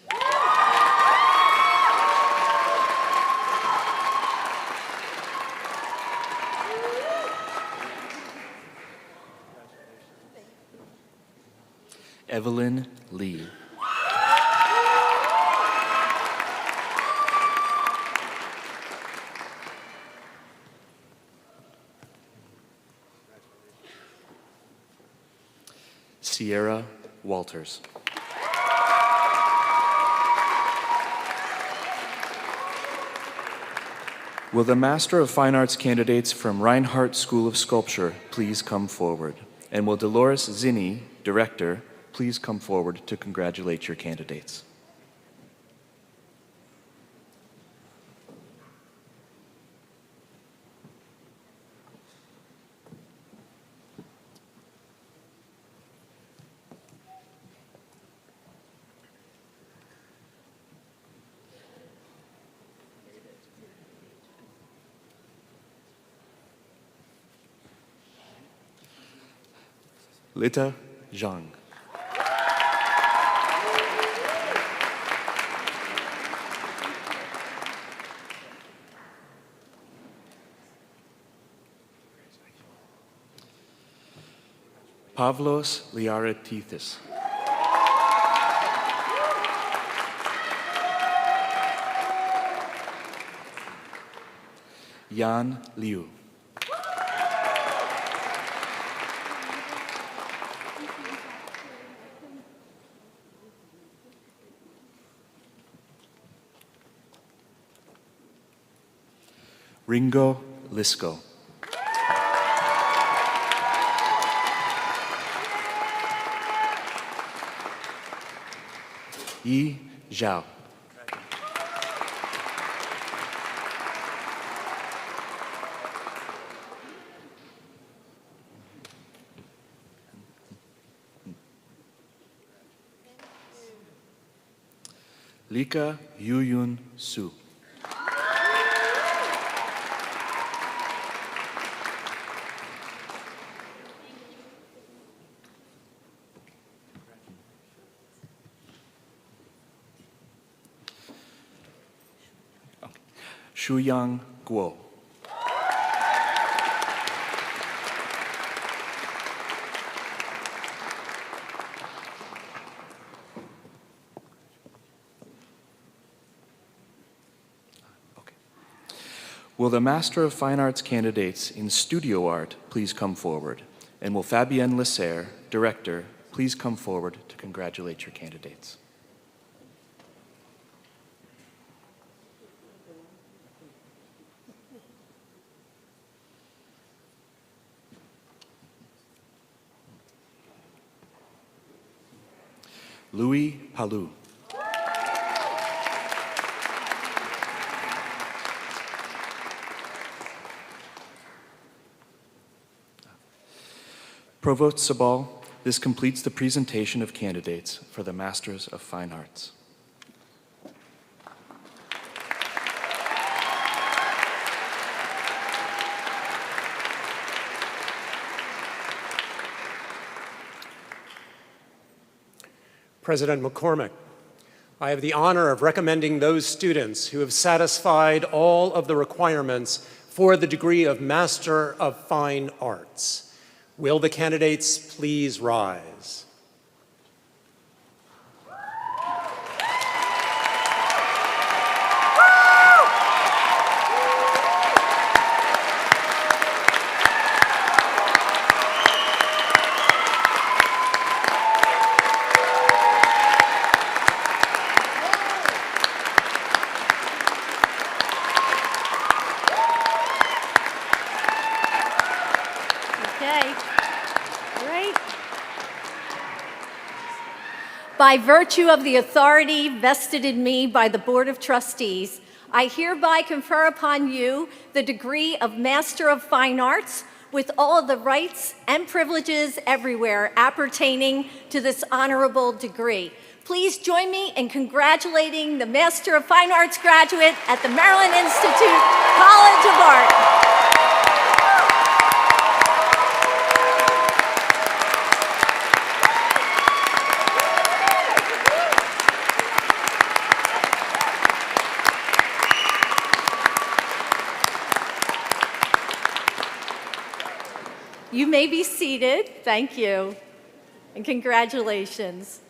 Evelyn Lee. Sierra Walters. Will the Master of Fine Arts candidates from Reinhardt School of Sculpture please come forward? And will Dolores Zinni, Director, please come forward to congratulate your candidates? Lita Zhang. Pavlos Liaratithis. Yan Liu. Ringo Lisco. Yi Zhao. Lika Yuyun Su. Shuyang Guo. Will the Master of Fine Arts candidates in Studio Art please come forward? And will Fabienne Lesser, Director, please come forward to congratulate your candidates? Louis Palou. Provost Sabal, this completes the presentation of candidates for the Masters of Fine Arts. President McCormick, I have the honor of recommending those students who have satisfied all of the requirements for the degree of Master of Fine Arts. Will the candidates please rise? Okay. Great. By virtue of the authority vested in me by the Board of Trustees, I hereby confer upon you the degree of Master of Fine Arts with all of the rights and privileges everywhere appertaining to this honorable degree. Please join me in congratulating the Master of Fine Arts graduate at the Maryland Institute College of Art. You may be seated. Thank you. And congratulations.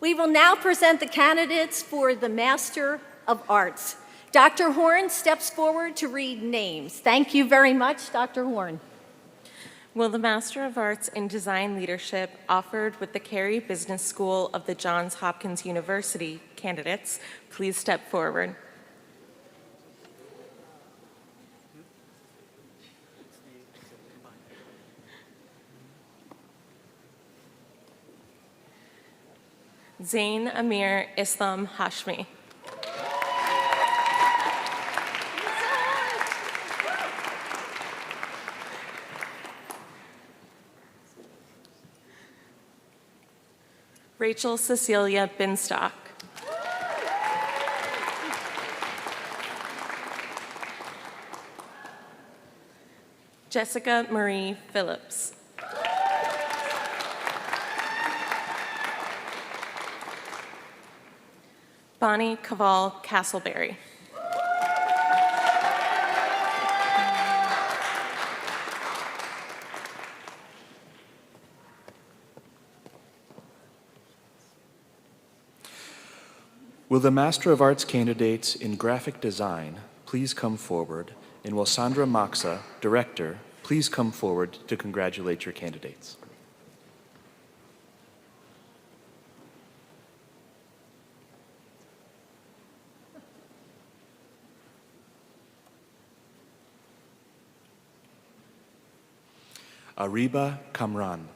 We will now present the candidates for the Master of Arts. Dr. Horn steps forward to read names. Thank you very much, Dr. Horn. Will the Master of Arts in Design Leadership offered with the Carey Business School of the Johns Hopkins University candidates please step forward? Zain Amir Islam Hashmi. Rachel Cecilia Binstock. Jessica Marie Phillips. Bonnie Caval Castleberry. Will the Master of Arts candidates in Graphic Design please come forward? And will Sandra Maxa, Director, please come forward to congratulate your candidates? Ariba Kamran.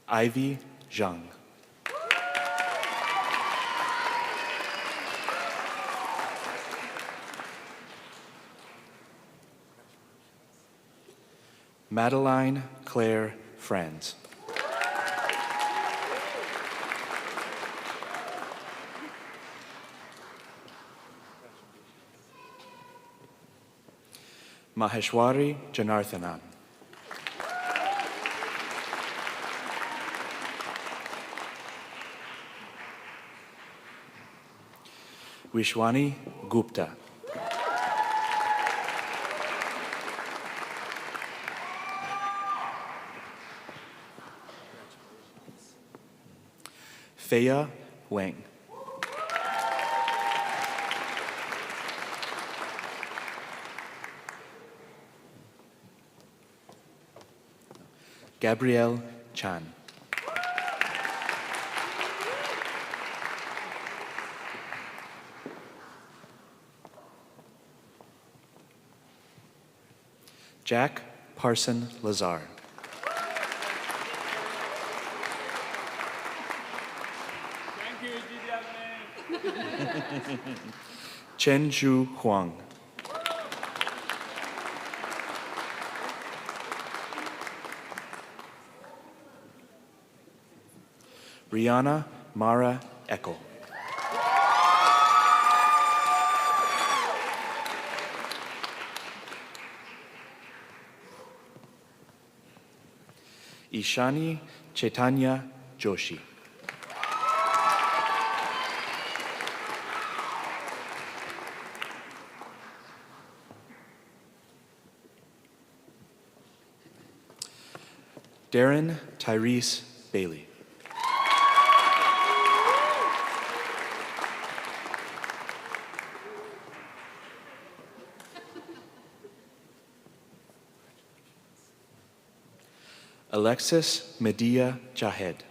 Ivy Zhang. Madeline Claire Franz. Maheshwari Janarthanan. Vishwani Gupta. Feya Wang. Gabrielle Chan. Jack Parson Lazar. Chen Zhu Huang. Rihanna Mara Eckel. Ishani Chaitanya Joshi. Darren Tyrese Bailey. Alexis Medea Jahed.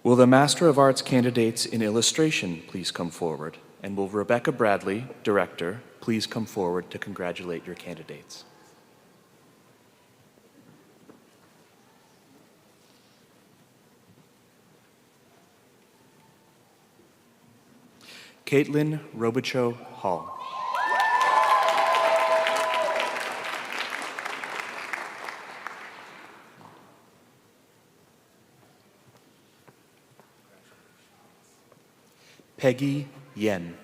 Will the Master of Arts candidates in illustration please come forward? And will Rebecca Bradley, Director, please come forward to congratulate your candidates? Caitlin Robichaud Hall. Peggy Yen.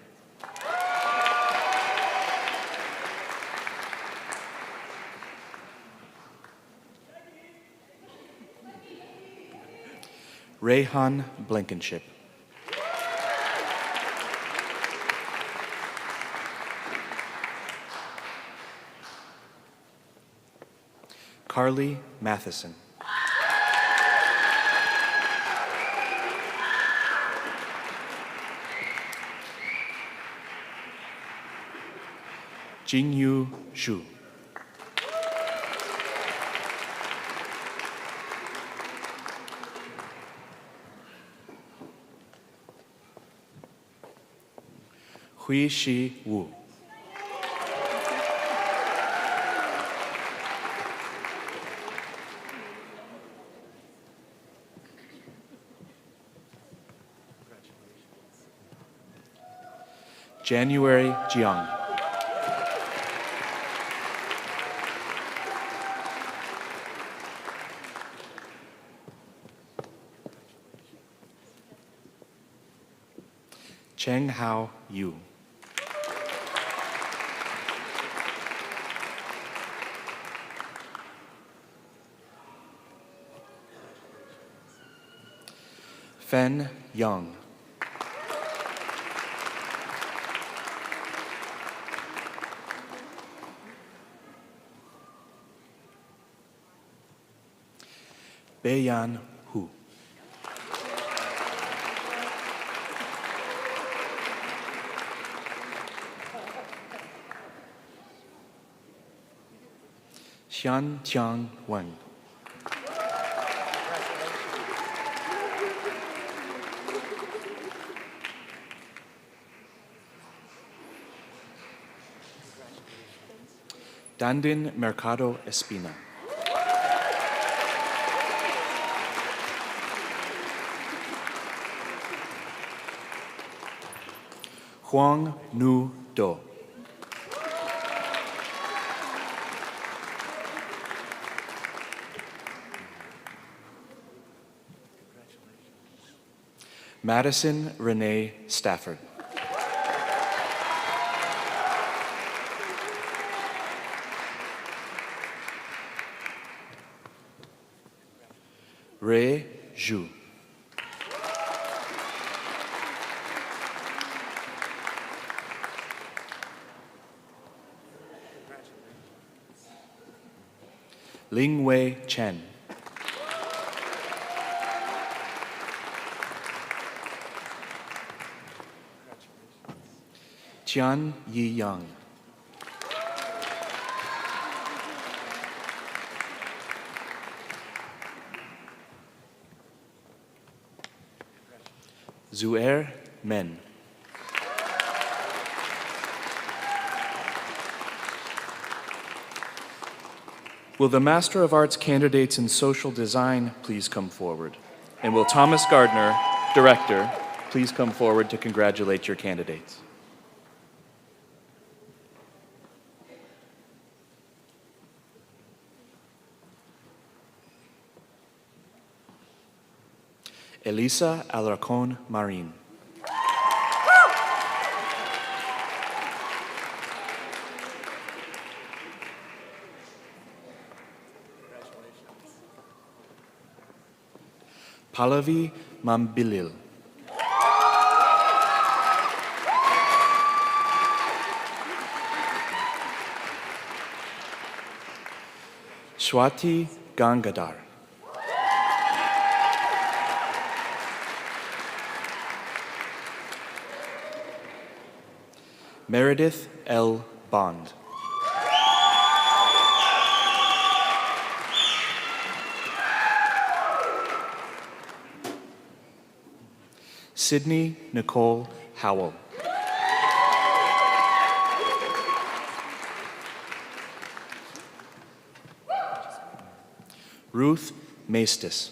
Rayhan Blankenship. Carly Matheson. Jingyu Zhu. Hui Shi Wu. January Jiang. Cheng Hao Yu. Fen Yang. Beiyan Hu. Xian Tiang Wen. Dandin Mercado Espina. Kwang Nu Do. Madison Renee Stafford. Ray Zhu. Ling Wei Chen. Tian Yi Yang. Zuer Men. Will the Master of Arts candidates in social design please come forward? And will Thomas Gardner, Director, please come forward to congratulate your candidates? Elisa Alarcón Marín. Pallavi Mambilil. Swati Gangadhar. Meredith L. Bond. Sydney Nicole Howell. Ruth Maestis.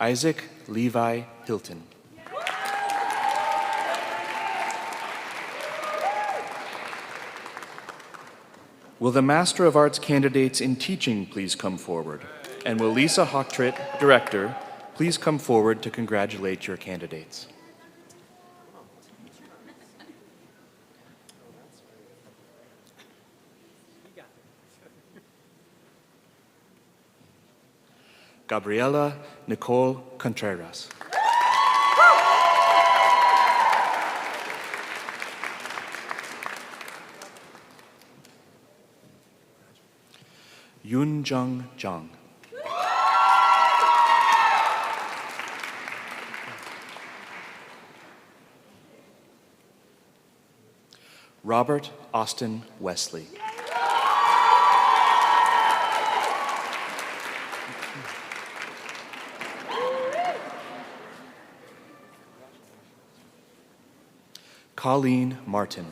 Isaac Levi Hilton. Will the Master of Arts candidates in teaching please come forward? And will Lisa Hochtritt, Director, please come forward to congratulate your candidates? Gabriela Nicole Contreras. Yun Jung Jung. Robert Austin Wesley. Colleen Martin.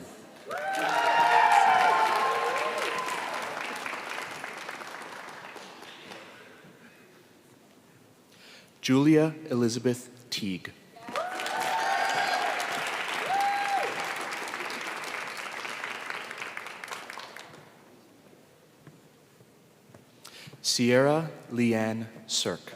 Julia Elizabeth Teague. Sierra Leanne Sirk.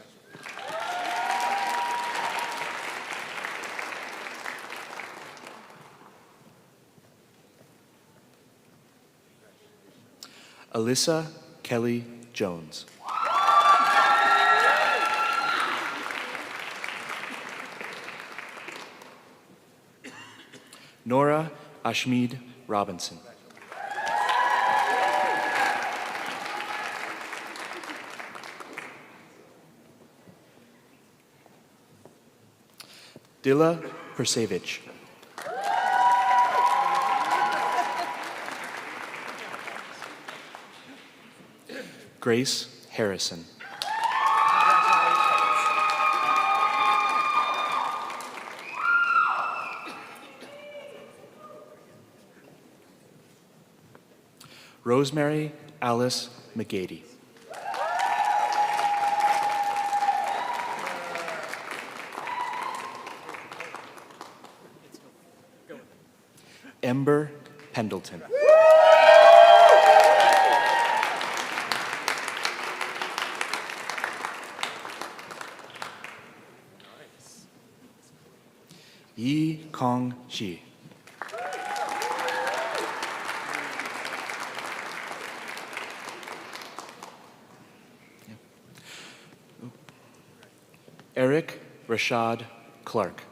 Alyssa Kelly Jones. Nora Ashmead Robinson. Dila Persevich. Grace Harrison. Rosemary Alice McGady. Ember Pendleton. Yi Kong Shi. Eric Rashad Clark.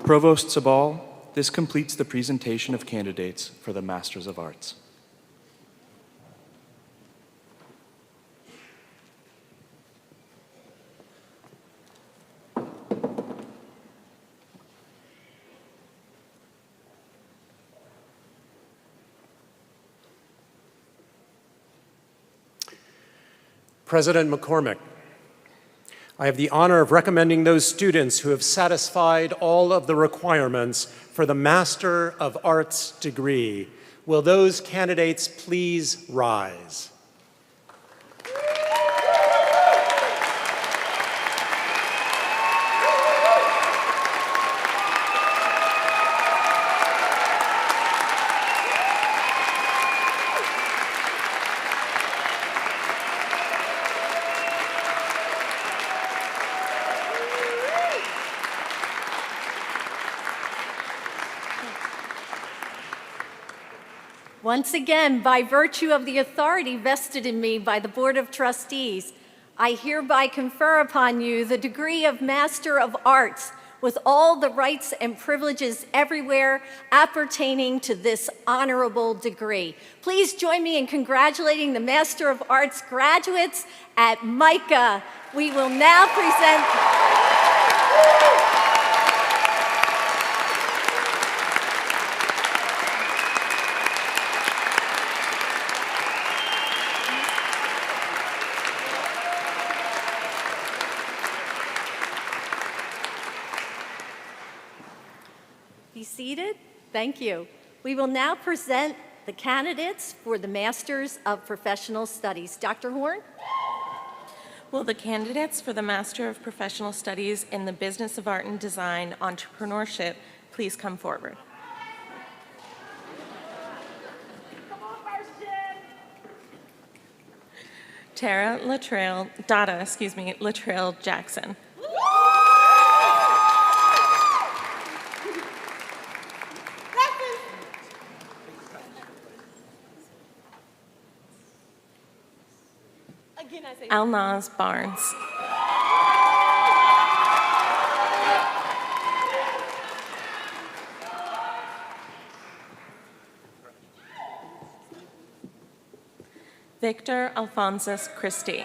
Provost Sabal, this completes the presentation of candidates for the Masters of Arts. President McCormick, I have the honor of recommending those students who have satisfied all of the requirements for the Master of Arts degree. Will those candidates please rise? Once again, by virtue of the authority vested in me by the Board of Trustees, I hereby confer upon you the degree of Master of Arts with all the rights and privileges everywhere appertaining to this honorable degree. Please join me in congratulating the Master of Arts graduates at MICA. We will now present... Be seated. Thank you. We will now present the candidates for the Masters of Professional Studies. Dr. Horn? Will the candidates for the Master of Professional Studies in the Business of Art and Design Entrepreneurship please come forward? Dada Latrell Jackson. Alnaz Barnes. Victor Alphonsus Christie.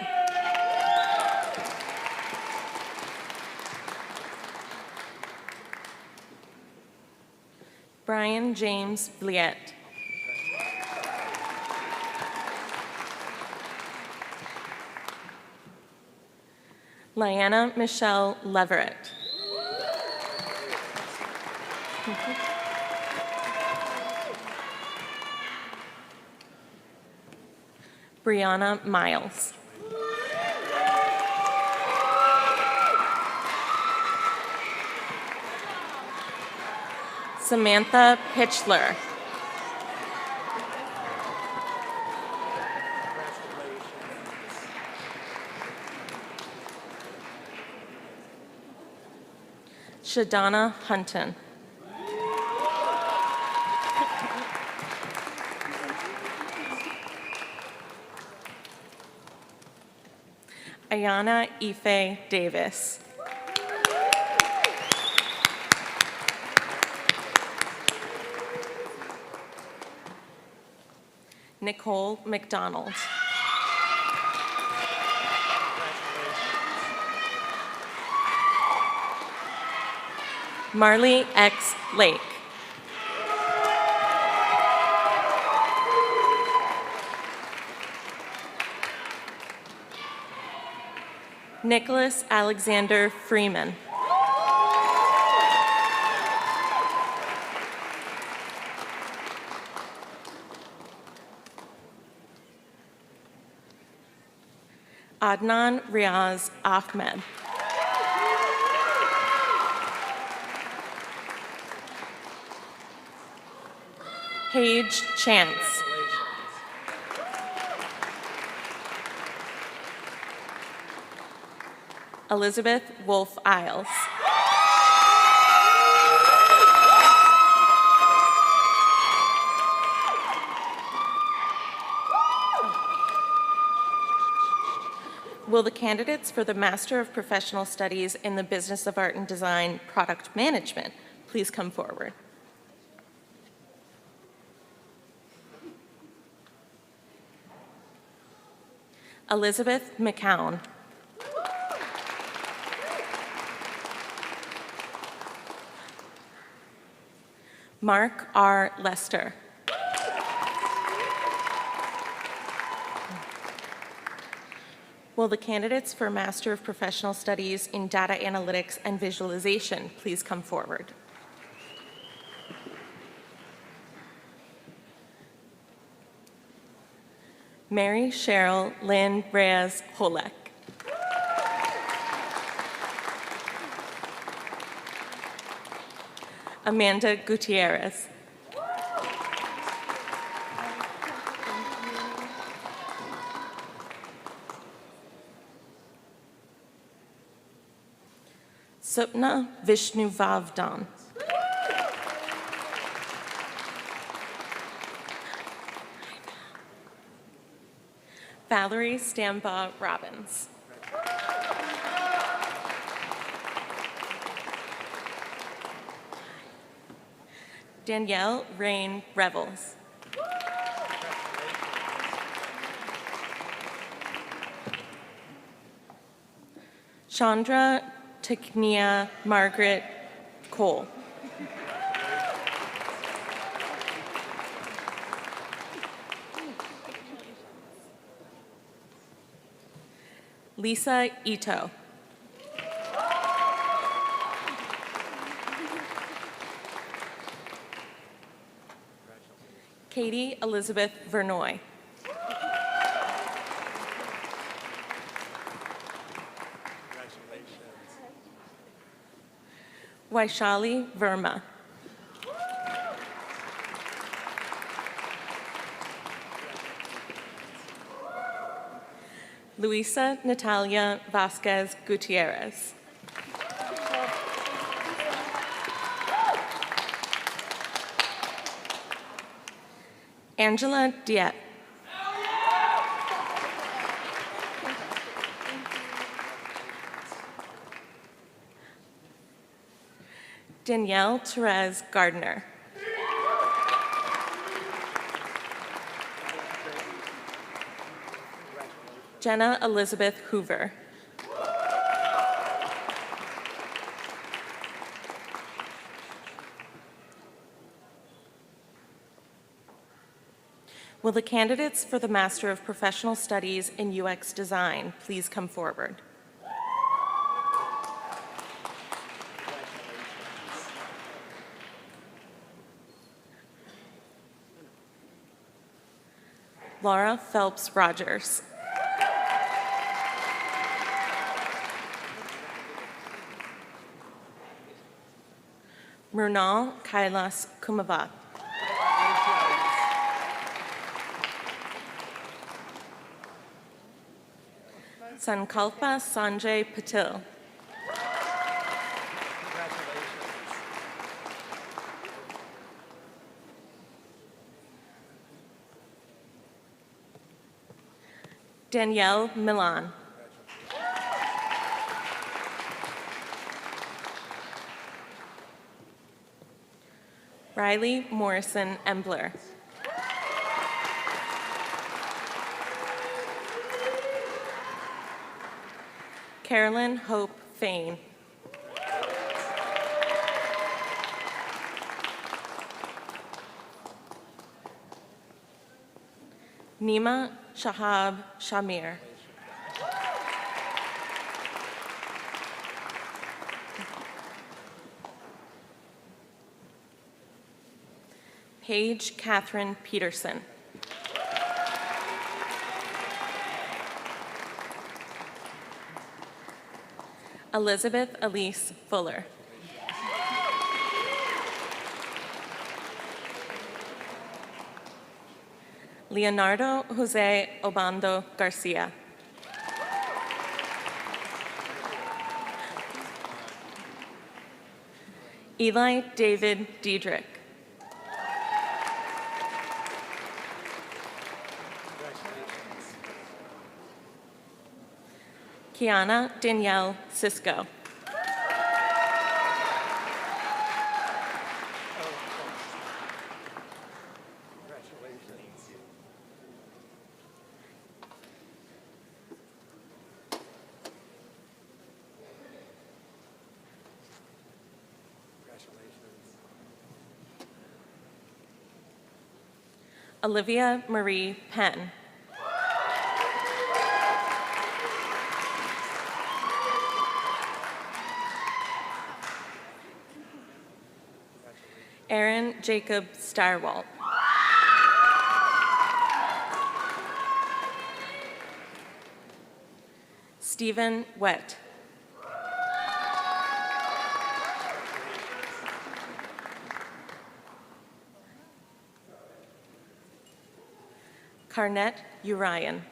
Brian James Bliet. Lyanna Michelle Leverett. Brianna Miles. Samantha Pitchler. Shadana Hunton. Ayana Ife Davis. Nicole McDonald. Marley X. Lake. Nicholas Alexander Freeman. Adnan Riaz Ahmed. Paige Chance. Elizabeth Wolf Isles. Will the candidates for the Master of Professional Studies in the Business of Art and Design Product Management please come forward? Elizabeth McCown. Mark R. Lester. Will the candidates for Master of Professional Studies in Data Analytics and Visualization please come forward? Mary Cheryl Lynn Reyes Holek. Amanda Gutierrez. Supna Vishnuvavdan. Valerie Stambaugh Robbins. Danielle Rain Revels. Chandra Teknia Margaret Cole. Lisa Ito. Katie Elizabeth Vernoy. Vaishali Verma. Luisa Natalia Vasquez Gutierrez. Angela Diet. Danielle Therese Gardner. Jenna Elizabeth Hoover. Will the candidates for the Master of Professional Studies in UX Design please come forward? Laura Phelps Rogers. Mrunal Kailas Kumavat. Sankalpa Sanjay Patil. Danielle Milan. Riley Morrison Embler. Carolyn Hope Fain. Nima Shahab Shamir. Paige Catherine Peterson. Elizabeth Elise Fuller. Leonardo Jose Obando Garcia. Eli David Diedrich. Kiana Danielle Cisco. Olivia Marie Penn. Aaron Jacob Starwalt. Stephen Wett. Carnett Urian.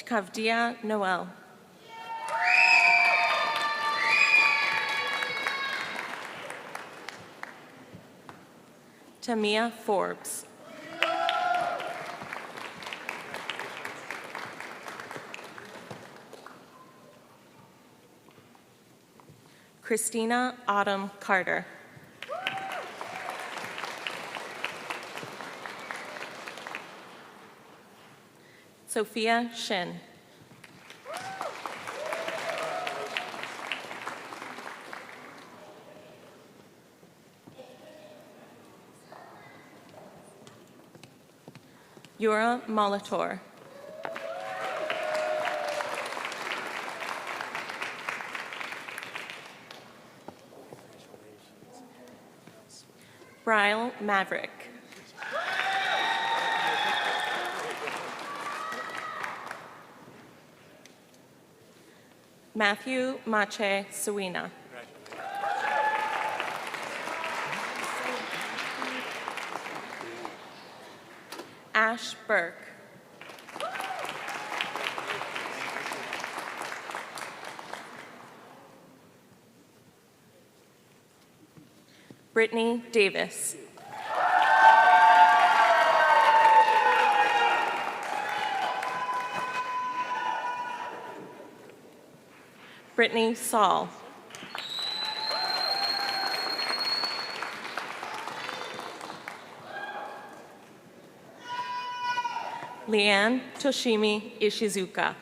Kavdia Noel. Tamia Forbes. Christina Autumn Carter. Sophia Shin. Yura Molitor. Bryle Maverick. Matthew Mache Suina. Ash Burke. Brittany Davis. Brittany Saul. Leanne Toshimi Ishizuka.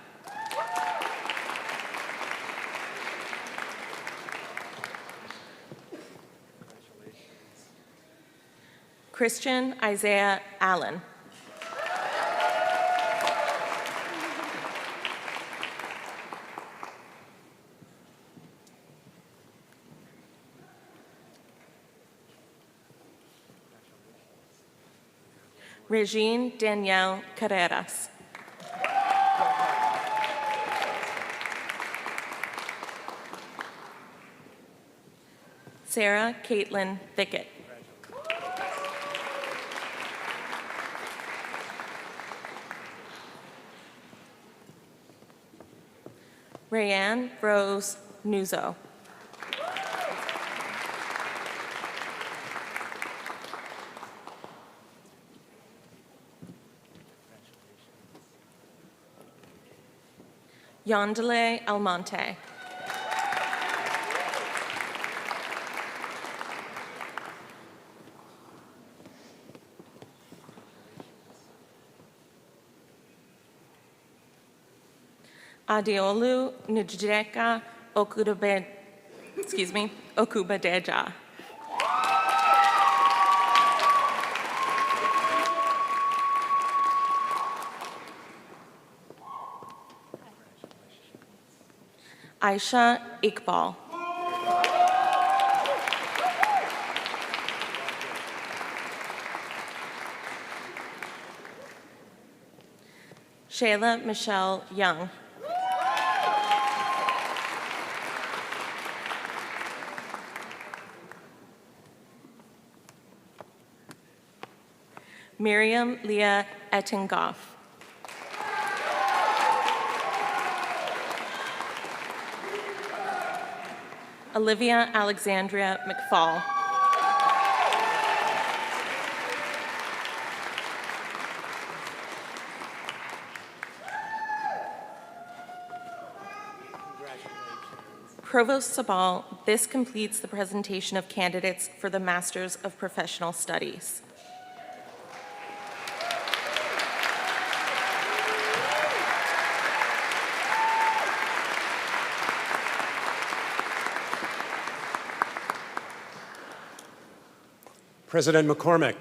Christian Isaiah Allen. Regine Danielle Carreras. Sarah Caitlin Thickett. Rayanne Rose Nuzo. Yondele Almonte. Adeolu Njeka Okubadeja. Aisha Iqbal. Shayla Michelle Young. Miriam Leah Ettingoff. Olivia Alexandria McFall. Provost Sabal, this completes the presentation of candidates for the Masters of Professional Studies. President McCormick,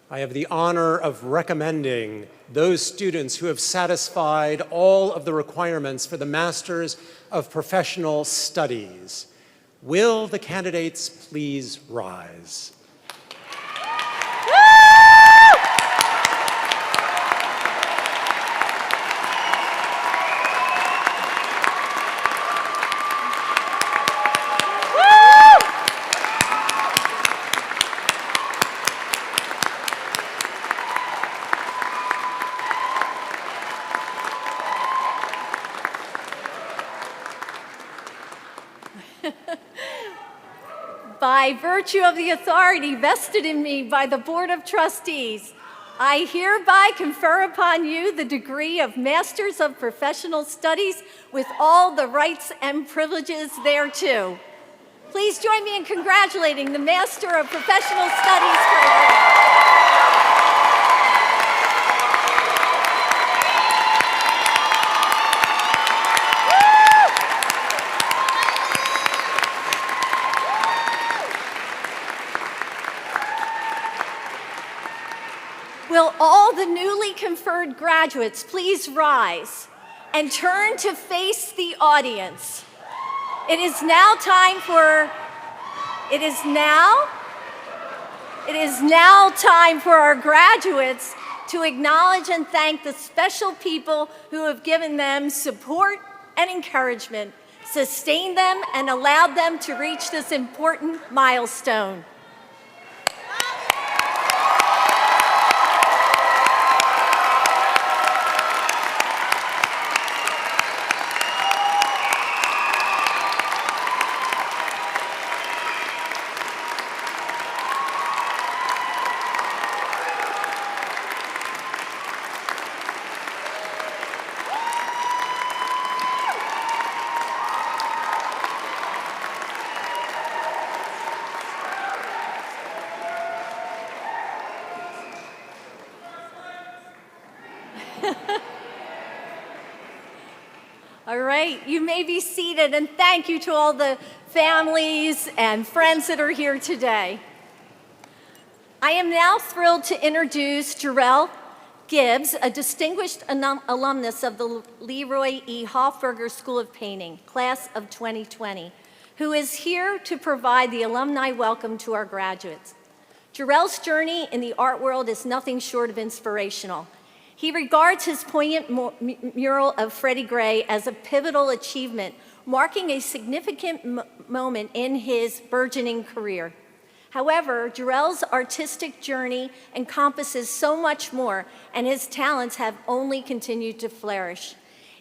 I have the honor of recommending those students who have satisfied all of the requirements for the Masters of Professional Studies. Will the candidates please rise? By virtue of the authority vested in me by the Board of Trustees, I hereby confer upon you the degree of Masters of Professional Studies with all the rights and privileges thereto. Please join me in congratulating the Master of Professional Studies program. Will all the newly conferred graduates please rise and turn to face the audience? It is now time for our graduates to acknowledge and thank the special people who have given them support and encouragement, sustained them, and allowed them to reach this important milestone. All right, you may be seated, and thank you to all the families and friends that are here today. I am now thrilled to introduce Jarrell Gibbs, a distinguished alumnus of the Leroy E. Hofberger School of Painting, class of 2020, who is here to provide the alumni welcome to our graduates. Jarrell's journey in the art world is nothing short of inspirational. He regards his poignant mural of Freddie Gray as a pivotal achievement, marking a significant moment in his burgeoning career. However, Jarrell's artistic journey encompasses so much more, and his talents have only continued to flourish.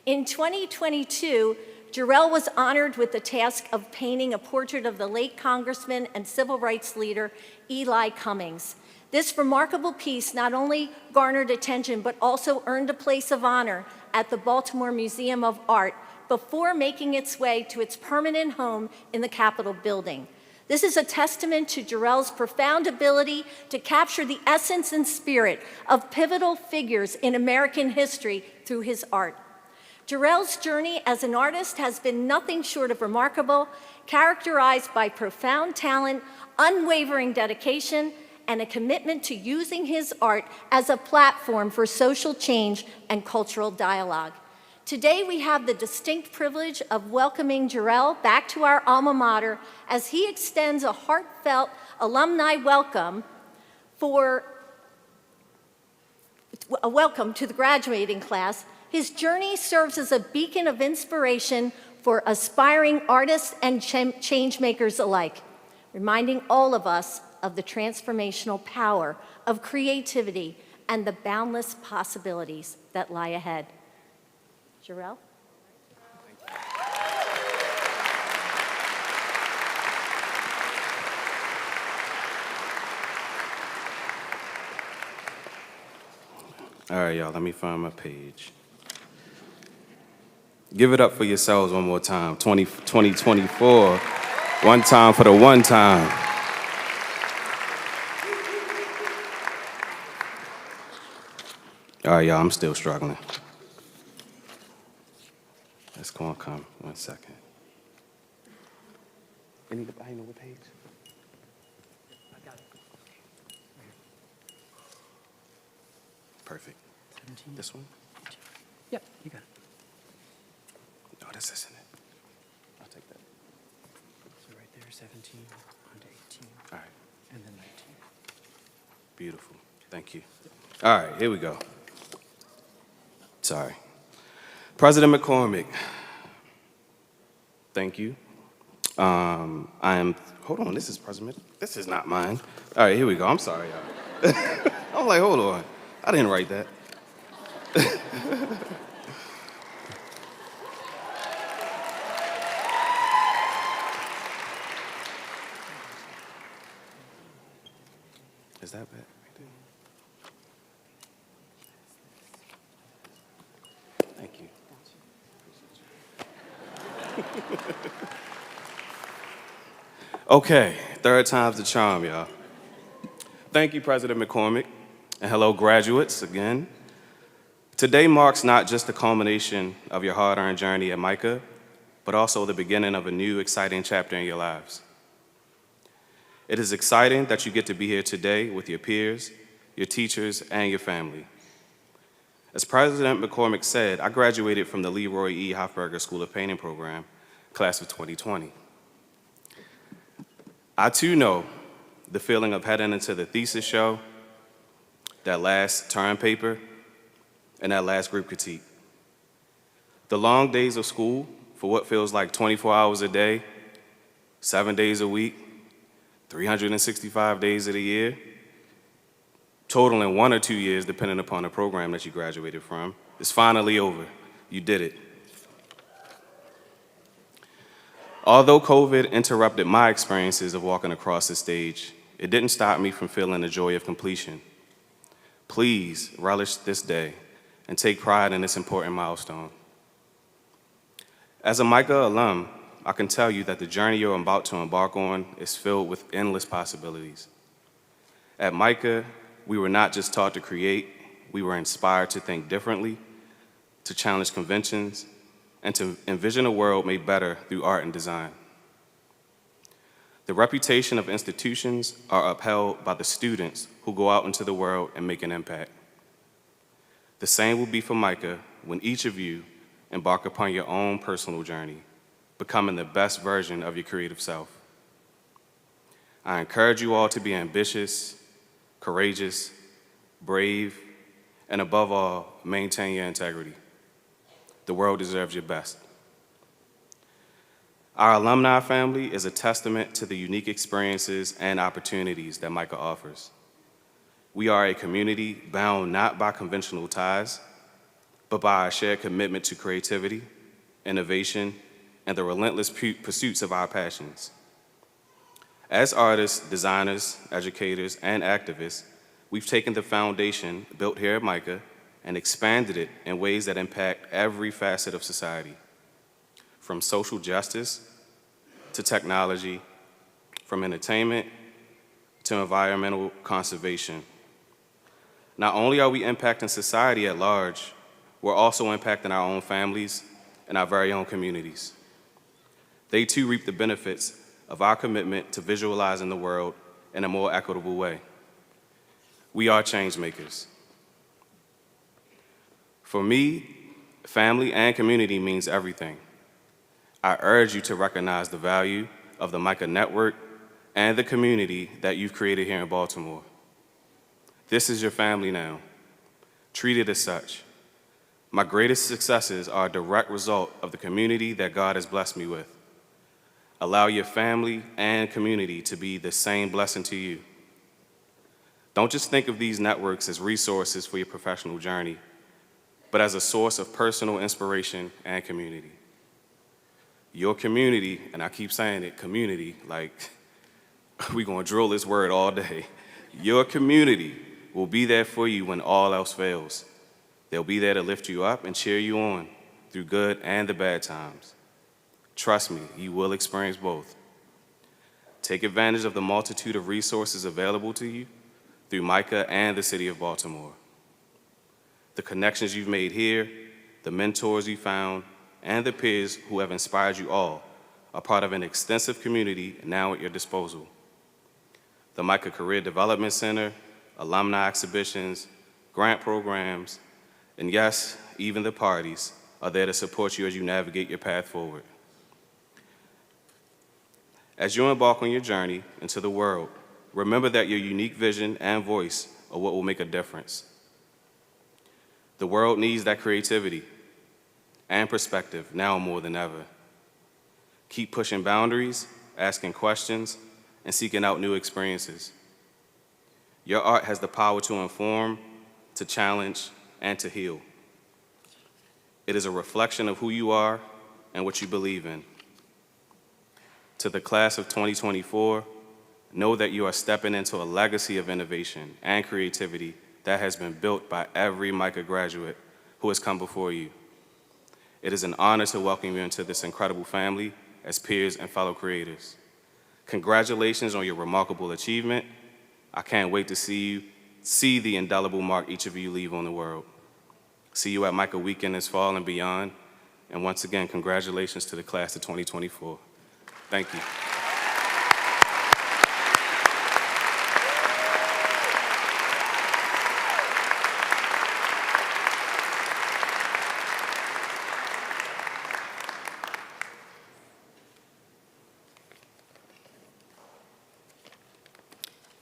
In 2022, Jarrell was honored with the task of painting a portrait of the late Congressman and civil rights leader Eli Cummings. This remarkable piece not only garnered attention, but also earned a place of honor at the Baltimore Museum of Art before making its way to its permanent home in the Capitol building. This is a testament to Jarrell's profound ability to capture the essence and spirit of pivotal figures in American history through his art. Jarrell's journey as an artist has been nothing short of remarkable, characterized by profound talent, unwavering dedication, and a commitment to using his art as a platform for social change and cultural dialogue. Today, we have the distinct privilege of welcoming Jarrell back to our alma mater as he extends a heartfelt alumni welcome to the graduating class His journey serves as a beacon of inspiration for aspiring artists and change makers alike, reminding all of us of the transformational power of creativity and the boundless possibilities that lie ahead. Jarrell? All right, y'all, let me find my page. Give it up for yourselves one more time. 2024. One time for the one time. All right, y'all, I'm still struggling. It's gonna come. 1 second. Anybody know what page? I got it. Perfect. 17. This one? Yep, you got it. No, this isn't it. I'll take that. So right there, 17, on to 18, All right. and then 19. Beautiful. Thank you. All right, here we go. Sorry. President McCormick, thank you. Hold on, this is not mine. All right, here we go. I'm sorry, y'all. I'm like, hold on. I didn't write that. Is that bad? Thank you. Okay, third time's the charm, y'all. Thank you, President McCormick, and hello, graduates, again. Today marks not just the culmination of your hard-earned journey at MICA, but also the beginning of a new, exciting chapter in your lives. It is exciting that you get to be here today with your peers, your teachers, and your family. As President McCormick said, I graduated from the Leroy E. Hofberger School of Painting program, class of 2020. I too know the feeling of heading into the thesis show, that last term paper, and that last group critique. The long days of school for what feels like 24 hours a day, 7 days a week, 365 days of the year, totaling 1 or 2 years depending upon the program that you graduated from, is finally over. You did it. Although COVID interrupted my experiences of walking across the stage, it didn't stop me from feeling the joy of completion. Please relish this day and take pride in this important milestone. As a MICA alum, I can tell you that the journey you're about to embark on is filled with endless possibilities. At MICA, we were not just taught to create, we were inspired to think differently, to challenge conventions, and to envision a world made better through art and design. The reputation of institutions are upheld by the students who go out into the world and make an impact. The same will be for MICA when each of you embark upon your own personal journey, becoming the best version of your creative self. I encourage you all to be ambitious, courageous, brave, and above all, maintain your integrity. The world deserves your best. Our alumni family is a testament to the unique experiences and opportunities that MICA offers. We are a community bound not by conventional ties, but by our shared commitment to creativity, innovation, and the relentless pursuits of our passions. As artists, designers, educators, and activists, we've taken the foundation built here at MICA and expanded it in ways that impact every facet of society, from social justice to technology, from entertainment to environmental conservation. Not only are we impacting society at large, we're also impacting our own families and our very own communities. They too reap the benefits of our commitment to visualizing the world in a more equitable way. We are change makers. For me, family and community means everything. I urge you to recognize the value of the MICA network and the community that you've created here in Baltimore. This is your family now. Treat it as such. My greatest successes are a direct result of the community that God has blessed me with. Allow your family and community to be the same blessing to you. Don't just think of these networks as resources for your professional journey, but as a source of personal inspiration and community. Your community, and I keep saying it, community, like we're gonna drill this word all day. Your community will be there for you when all else fails. They'll be there to lift you up and cheer you on through good and the bad times. Trust me, you will experience both. Take advantage of the multitude of resources available to you through MICA and the City of Baltimore. The connections you've made here, the mentors you found, and the peers who have inspired you all are part of an extensive community now at your disposal. The MICA Career Development Center, alumni exhibitions, grant programs, and yes, even the parties are there to support you as you navigate your path forward. As you embark on your journey into the world, remember that your unique vision and voice are what will make a difference. The world needs that creativity and perspective now more than ever. Keep pushing boundaries, asking questions, and seeking out new experiences. Your art has the power to inform, to challenge, and to heal. It is a reflection of who you are and what you believe in. To the class of 2024, know that you are stepping into a legacy of innovation and creativity that has been built by every MICA graduate who has come before you. It is an honor to welcome you into this incredible family as peers and fellow creators. Congratulations on your remarkable achievement. I can't wait to see the indelible mark each of you leave on the world. See you at MICA Weekend this fall and beyond. And once again, congratulations to the class of 2024. Thank you.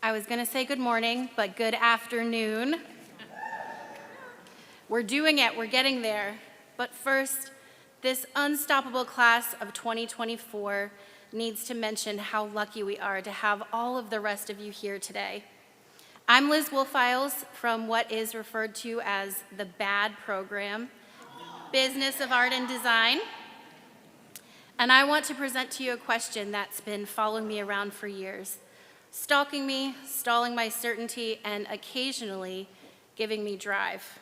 I was going to say good morning, but good afternoon. We're doing it, we're getting there. But first, this unstoppable class of 2024 needs to mention how lucky we are to have all of the rest of you here today. I'm Liz Wolfiles from what is referred to as the BAD program, Business of Art and Design. And I want to present to you a question that's been following me around for years, stalking me, stalling my certainty, and occasionally giving me drive.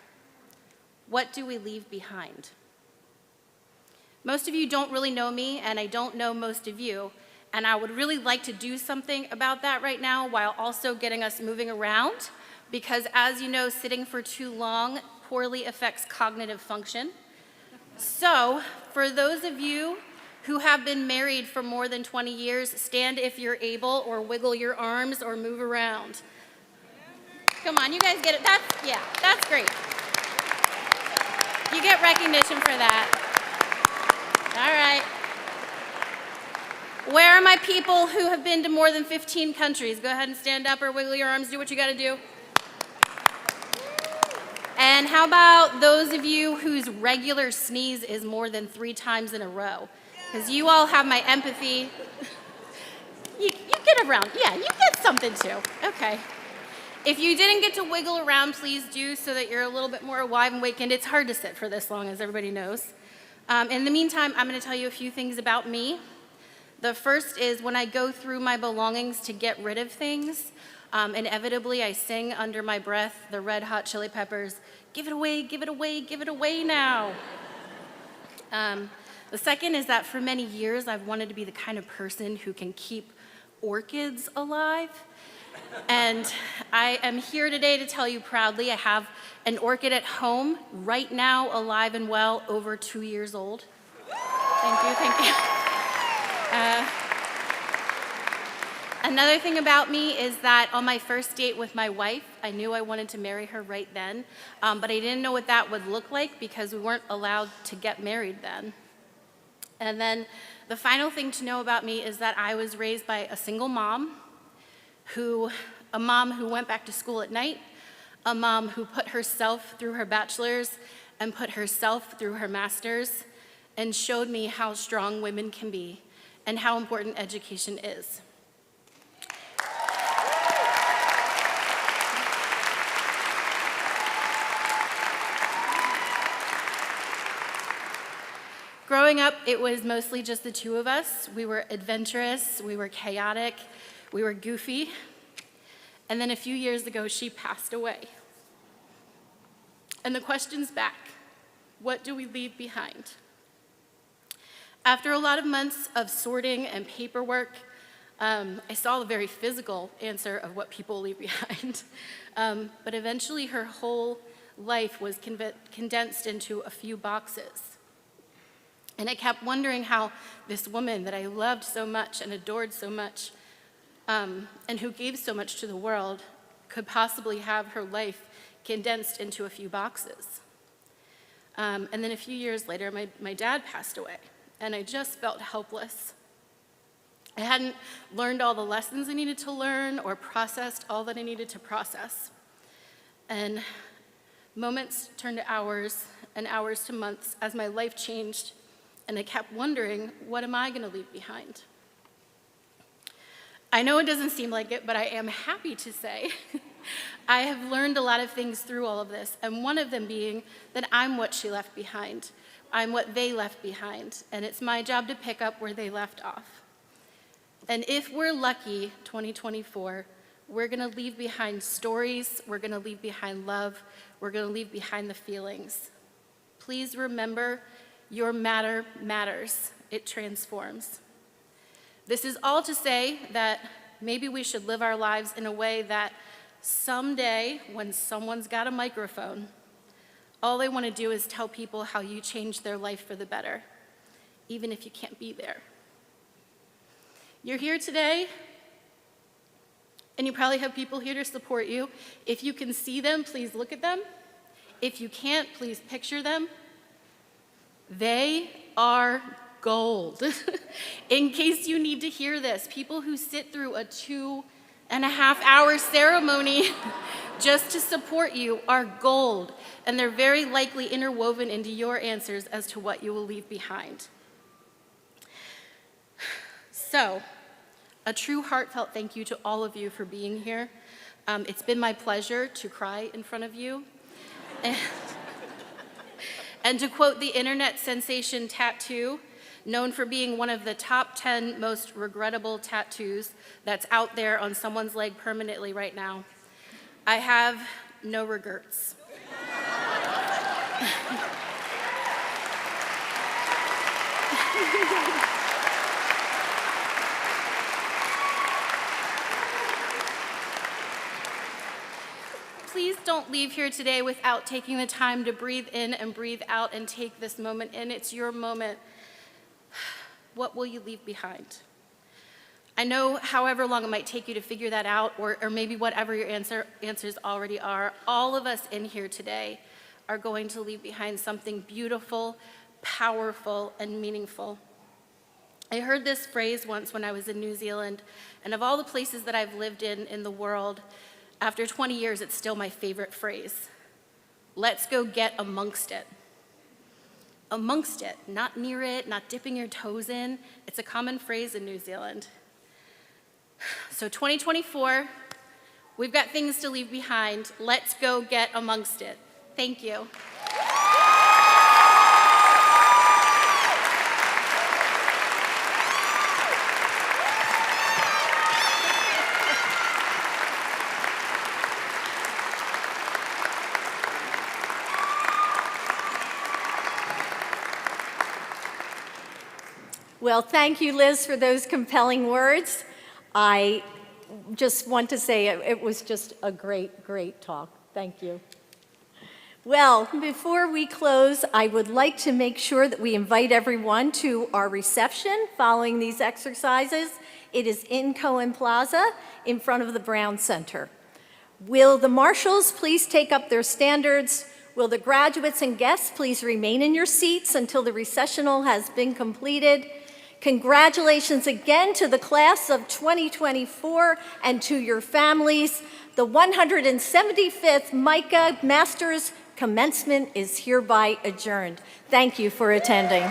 What do we leave behind? Most of you don't really know me, and I don't know most of you, and I would really like to do something about that right now while also getting us moving around, because as you know, sitting for too long poorly affects cognitive function. So, for those of you who have been married for more than 20 years, stand if you're able, or wiggle your arms, or move around. Come on, you guys get it. That's great. You get recognition for that. All right. Where are my people who have been to more than 15 countries? Go ahead and stand up or wiggle your arms, do what you gotta do. And how about those of you whose regular sneeze is more than 3 times in a row? Because you all have my empathy. You get around, yeah, you get something too. Okay. If you didn't get to wiggle around, please do so that you're a little bit more alive and awakened. It's hard to sit for this long, as everybody knows. In the meantime, I'm going to tell you a few things about me. The first is when I go through my belongings to get rid of things, inevitably I sing under my breath the Red Hot Chili Peppers, "Give it away, give it away, give it away now." The second is that for many years I've wanted to be the kind of person who can keep orchids alive. And I am here today to tell you proudly I have an orchid at home right now, alive and well, over 2 years old. Thank you, thank you. Another thing about me is that on my first date with my wife, I knew I wanted to marry her right then, but I didn't know what that would look like because we weren't allowed to get married then. And then the final thing to know about me is that I was raised by a single mom, a mom who went back to school at night, a mom who put herself through her bachelor's, and put herself through her master's and showed me how strong women can be and how important education is. Growing up, it was mostly just the two of us. We were adventurous, we were chaotic, we were goofy. And then a few years ago, she passed away. And the question's back. What do we leave behind? After a lot of months of sorting and paperwork, I saw the very physical answer of what people leave behind. But eventually her whole life was condensed into a few boxes. And I kept wondering how this woman that I loved so much and adored so much, and who gave so much to the world, could possibly have her life condensed into a few boxes. And then a few years later, my dad passed away, and I just felt helpless. I hadn't learned all the lessons I needed to learn or processed all that I needed to process. And moments turned to hours and hours to months as my life changed, and I kept wondering, what am I going to leave behind? I know it doesn't seem like it, but I am happy to say I have learned a lot of things through all of this, and one of them being that I'm what she left behind. I'm what they left behind, and it's my job to pick up where they left off. And if we're lucky, 2024, we're going to leave behind stories, we're going to leave behind love, we're going to leave behind the feelings. Please remember, your matter matters. It transforms. This is all to say that maybe we should live our lives in a way that someday, when someone's got a microphone, all they want to do is tell people how you changed their life for the better, even if you can't be there. You're here today, and you probably have people here to support you. If you can see them, please look at them. If you can't, please picture them. They are gold. In case you need to hear this, people who sit through a 2.5-hour ceremony just to support you are gold, and they're very likely interwoven into your answers as to what you will leave behind. So, a true heartfelt thank you to all of you for being here. It's been my pleasure to cry in front of you. And to quote the internet sensation tattoo, known for being one of the top 10 most regrettable tattoos that's out there on someone's leg permanently right now, I have no regrets. Please don't leave here today without taking the time to breathe in and breathe out and take this moment in. It's your moment. What will you leave behind? I know however long it might take you to figure that out, or maybe whatever your answers already are, all of us in here today are going to leave behind something beautiful, powerful, and meaningful. I heard this phrase once when I was in New Zealand, and of all the places that I've lived in the world, after 20 years, it's still my favorite phrase. Let's go get amongst it. Amongst it, not near it, not dipping your toes in. It's a common phrase in New Zealand. So 2024, we've got things to leave behind. Let's go get amongst it. Thank you. Well, thank you, Liz, for those compelling words. I just want to say it was just a great, great talk. Thank you. Well, before we close, I would like to make sure that we invite everyone to our reception following these exercises. It is in Cohen Plaza in front of the Brown Center. Will the marshals please take up their standards? Will the graduates and guests please remain in your seats until the recessional has been completed? Congratulations again to the class of 2024 and to your families. The 175th MICA Master's Commencement is hereby adjourned. Thank you for attending.